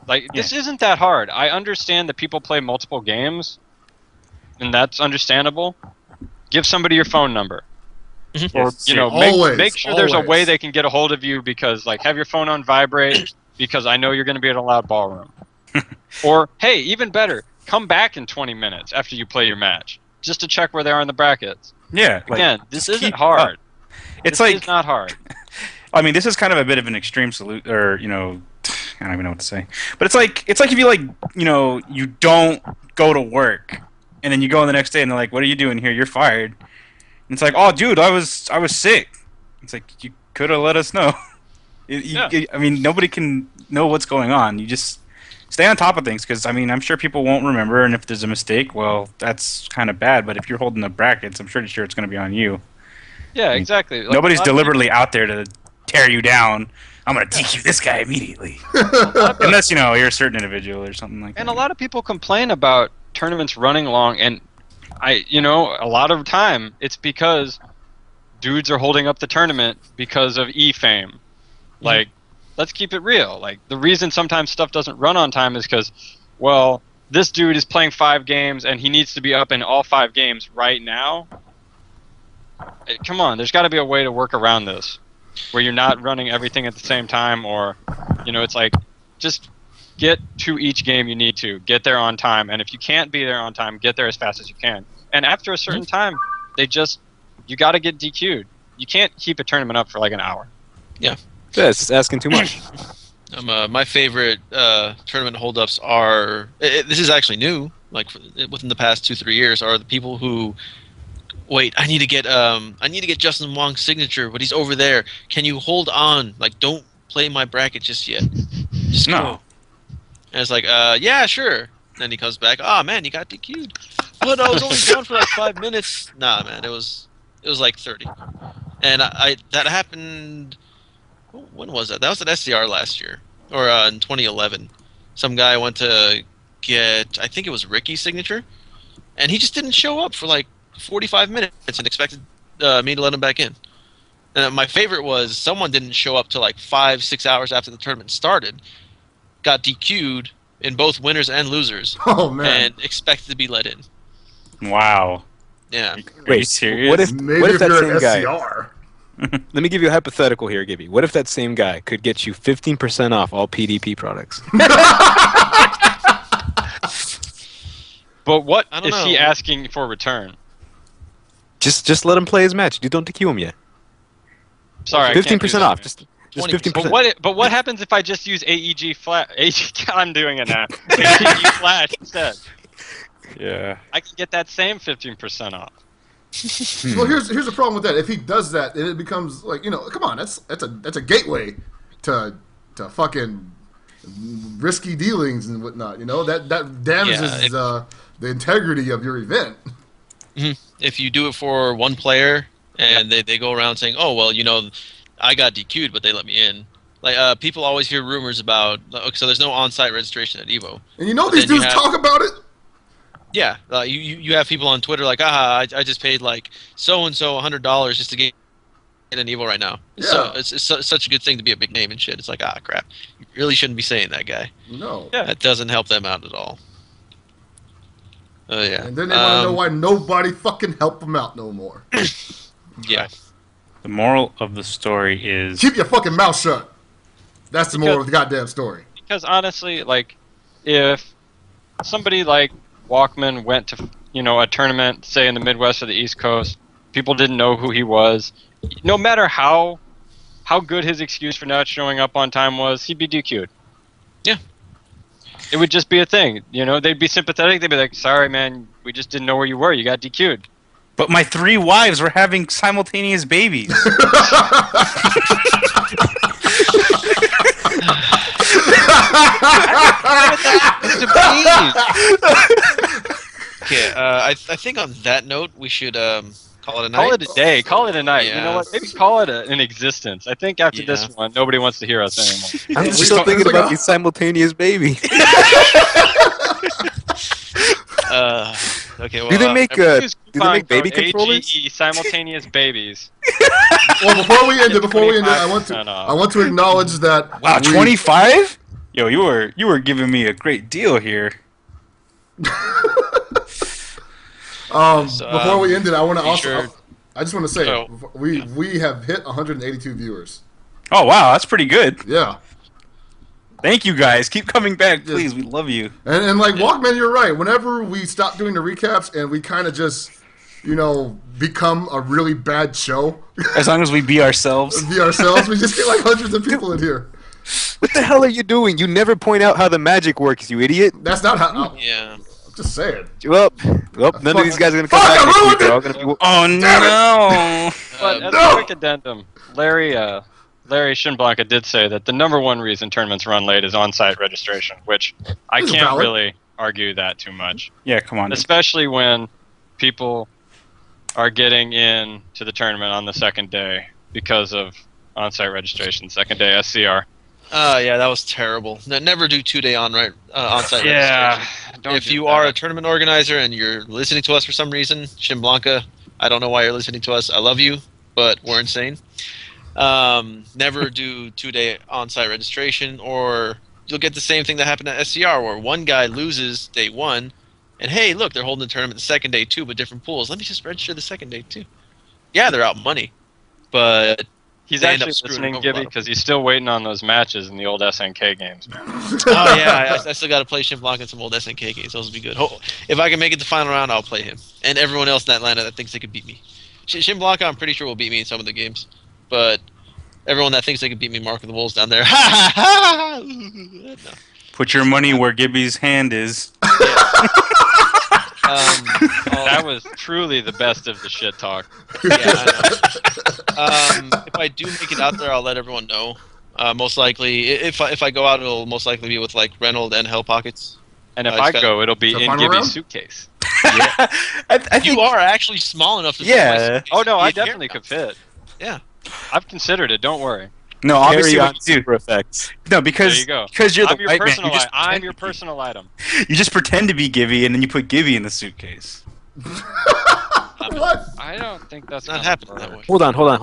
Like, this isn't that hard. I understand that people play multiple games, and that's understandable. Give somebody your phone number. Or, Yes, Always, make sure there's a always. way they can get a hold of you, because, like, have your phone on vibrate, because I know you're going to be at a loud ballroom. Or, hey, even better, come back in 20 minutes after you play your match, just to check where they are in the brackets. Yeah. Like, Again, this just isn't keep hard. up. It's This like is not hard. I mean, this is kind of a bit of an extreme salute, or I don't even know what to say. But it's like if you you don't go to work, and then you go in the next day, and they're like, "What are you doing here? You're fired." And it's like, "Oh, dude, I was sick." It's like, you could have let us know. I mean, nobody can know what's going on. You just stay on top of things, because I mean, I'm sure people won't remember, and if there's a mistake, well, that's kind of bad. But if you're holding the brackets, I'm pretty sure it's going to be on you. Yeah, exactly. Like, Nobody's a lot of deliberately out there to tear you down. I'm gonna DQ this guy immediately, unless you're a certain individual or something like that. And a lot of people complain about tournaments running long, and a lot of time it's because dudes are holding up the tournament because of E-fame. Like, let's keep it real. Like, the reason sometimes stuff doesn't run on time is because, well, this dude is playing 5 games and he needs to be up in all 5 games right now. Come on, there's got to be a way to work around this, where you're not running everything at the same time, or, it's like, just get to each game you need to. Get there on time, and if you can't be there on time, get there as fast as you can. And after a certain time, you got to get DQ'd. You can't keep a tournament up for like an hour. That's just asking too much. My favorite tournament holdups are. This is actually new. Like within the past 2-3 years, are the people who wait. I need to get Justin Wong's signature, but he's over there. Can you hold on? Like, don't play my bracket just yet. Just No. go. And it's like, yeah, sure. Then he comes back. Oh man, you got DQ'd. But I was only down for like 5 minutes. Nah, man, it was like 30. And I that happened. When was that? That was at SCR last year, or in 2011. Some guy went to get, I think it was Ricky's signature, and he just didn't show up for like 45 minutes and expected me to let him back in. And my favorite was someone didn't show up till like 5-6 hours after the tournament started, got DQ'd in both winners and losers, Oh man. and expected to be let in. Wow. Yeah. Are you Wait, serious? what if Maybe what if if that you're same an guy? SCR. Let me give you a hypothetical here, Gibby. What if that same guy could get you 15% off all PDP products? But what I don't is he know. asking for return? Just let him play his match. You don't DQ him yet. Sorry, I can't do 15% that, off. man. Just 20%. 15%. But what happens if I just use AEG flash? I'm doing it now. AEG flash instead. Yeah. I can get that same 15% off. Well, here's the problem with that. If he does that, then it becomes like, come on, that's a gateway to fucking risky dealings and whatnot. That damages Yeah, the integrity of your event. If you do it for one player and they go around saying, oh, well, I got DQ'd, but they let me in. Like, people always hear rumors about, so there's no on-site registration at EVO. And But these then you dudes have- talk about it. Yeah, you have people on Twitter like, I just paid like so-and-so $100 just to get in an EVO right now. So Yeah. it's such a good thing to be a big name and shit. It's like, crap. You really shouldn't be saying that, guy. No. Yeah. That doesn't help them out at all. Oh, yeah. And then they want to know why nobody fucking help them out no more. Yeah. The moral of the story is Keep your fucking mouth shut. That's the moral of the goddamn story. Because honestly, like, if somebody like Walkman went to, a tournament, say in the Midwest or the East Coast, people didn't know who he was. No matter how good his excuse for not showing up on time was, he'd be DQ'd. Yeah. It would just be a thing. They'd be sympathetic. They'd be like, "Sorry, man, we just didn't know where you were. You got DQ'd." but my 3 wives were having simultaneous babies. Okay, I think on that note, we should call it a night. Call it a day. Call it a night. You Yeah. know what? Maybe call it an existence. I think after this Yeah. one, nobody wants to hear us anymore. I'm We still talk- thinking it's like about a- these simultaneous babies. Okay, well, Do they make Use do they coupon make baby code controllers? AGE simultaneous babies. Well, before we end it, I want 25% off. to acknowledge that. Wow, we- 25? Yo, you were giving me a great deal here. So, Before we end it, I want to be also. sure- I just want to say Oh. we have hit 182 viewers. Oh wow, that's pretty good. Yeah, Thank you guys. Keep coming back, please. We love you. and like Walkman, you're right. Whenever we stop doing the recaps and we kind of just become a really bad show, As long as we be ourselves. be ourselves, we just get like hundreds of people in here. What the hell are you doing? You never point out how the magic works, you idiot. That's not how. I'm Yeah. just saying. Well, none of these guys are gonna come Fuck, I back next week. ruined They're it! all gonna be. Oh no! But as no! a quick addendum, Larry Shinblanca did say that the number one reason tournaments run late is on-site registration, which I This is can't valid. really argue that too much, Yeah, come on. especially when people are getting in to the tournament on the second day because of on-site registration, second day SCR. Yeah, that was terrible. Never do 2-day on-site registration. don't If do you that. are a tournament organizer and you're listening to us for some reason, Shimblanca, I don't know why you're listening to us. I love you, but we're insane. Never do 2-day on-site registration, or you'll get the same thing that happened at SCR, where one guy loses day 1, and hey, look, they're holding the tournament the second day too, but different pools. Let me just register the second day too. Yeah, they're out money, but He's they end actually up screwing listening, over a Gibby, lot of because he's still waiting on those matches in the old SNK games, man. oh yeah, I still got to play Shimblanca and some old SNK games. Those would be good. If I can make it to final round, I'll play him and everyone else in Atlanta that thinks they could beat me. Shimblanca, I'm pretty sure will beat me in some of the games, but Everyone that thinks they can beat me, Mark of the Wolves down there. Ha ha ha! No. Put your money where Gibby's hand is. That was truly the best of the shit talk. Yeah, I know. If I do make it out there, I'll let everyone know. Most likely, if I go out, it'll most likely be with like Reynolds and Hell Pockets. And if I go, it'll be The in final Gibby's round? suitcase. I think You are actually small enough to. Yeah. fit my suitcase Oh no, and I be here. definitely could fit. Yeah. I've considered it. Don't worry. no, obviously Carry what on you do. super effects. No, There because you go. you're I'm the your white man. personal. You just, I'm your personal item. you just pretend to be Gibby, and then you put Gibby in the suitcase. What? I don't think that's It's not gonna happening work. that way. Hold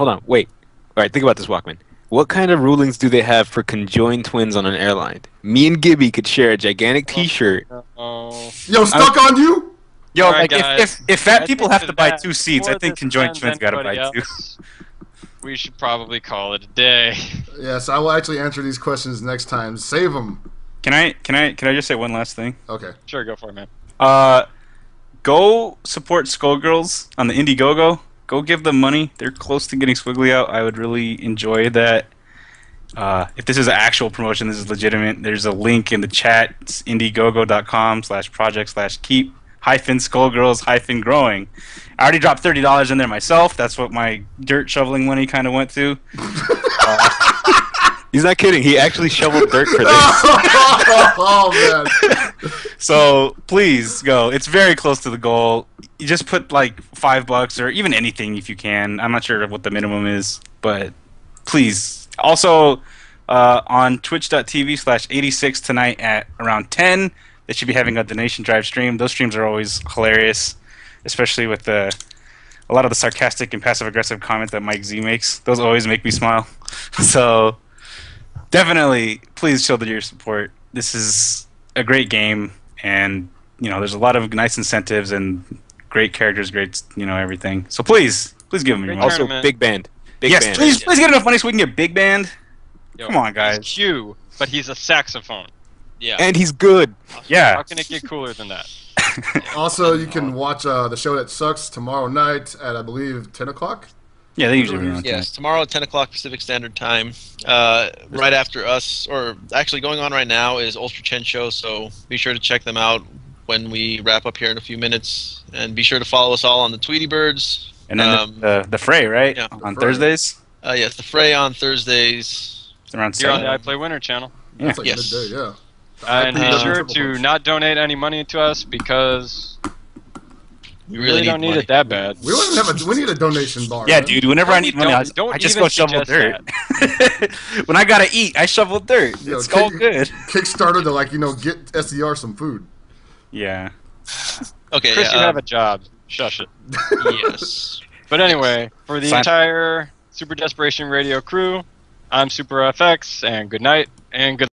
on. Wait. All right, think about this, Walkman. What kind of rulings do they have for conjoined twins on an airline? Me and Gibby could share a gigantic T-shirt. Oh. Yo, stuck on you? Yo, All right, like guys. if fat I people think have to with buy that, 2 seats, I before think this conjoined offends twins got to buy anybody 2. else, we should probably call it a day. Yes, I will actually answer these questions next time. Save them. Can I just say one last thing? Okay. Sure, go for it, man. Go support Skullgirls on the Indiegogo. Go give them money. They're close to getting Squiggly out. I would really enjoy that. If this is an actual promotion, this is legitimate. There's a link in the chat. It's indiegogo.com/project/keep-skullgirls-growing. I already dropped $30 in there myself. That's what my dirt shoveling money kind of went to. He's not kidding. He actually shoveled dirt for this. Oh, man. So please go. It's very close to the goal. You just put like $5 or even anything if you can. I'm not sure what the minimum is, but please. Also, on twitch.tv/86 tonight at around 10, they should be having a donation drive stream. Those streams are always hilarious, especially with a lot of the sarcastic and passive aggressive comments that Mike Z makes. Those always make me smile. So definitely, please show your support. This is a great game, and there's a lot of nice incentives and great characters, great everything. So please give them your Great money. Also, Tournament. big band. Big Yes, band. please get enough money so we can get big band. Yo, Come on, guys. He's Q, but he's a saxophone. Yeah. And he's good. Yeah. How can it get cooler than that? Also, you can watch the show that sucks tomorrow night at, I believe, 10 o'clock. Yeah, they usually run. Yes, tomorrow at 10 o'clock Pacific Standard Time. Right after us, or actually going on right now, is Ultra Chen Show, so be sure to check them out when we wrap up here in a few minutes. And be sure to follow us all on the Tweety Birds. And then the Fray, right? yeah, On the Fray. Thursdays? Yes, the Fray on Thursdays. It's around Here on 7. the I Play Winner channel. Yeah. It's like Yes. midday, yeah. And be IPW sure Triple to Punch. not donate any money to us because We we really don't need it that bad. We don't even have we need a donation bar. Yeah, man. dude. Whenever I need money, Don't I just even go shovel suggest dirt. When I gotta eat, I shovel dirt. Yo, It's all good. Kickstarter to get SDR some food. Yeah. Okay, Chris, you have a job. Shush it. yes. But anyway, for the Sign- entire Super Desperation Radio crew, I'm Super FX, and good night and good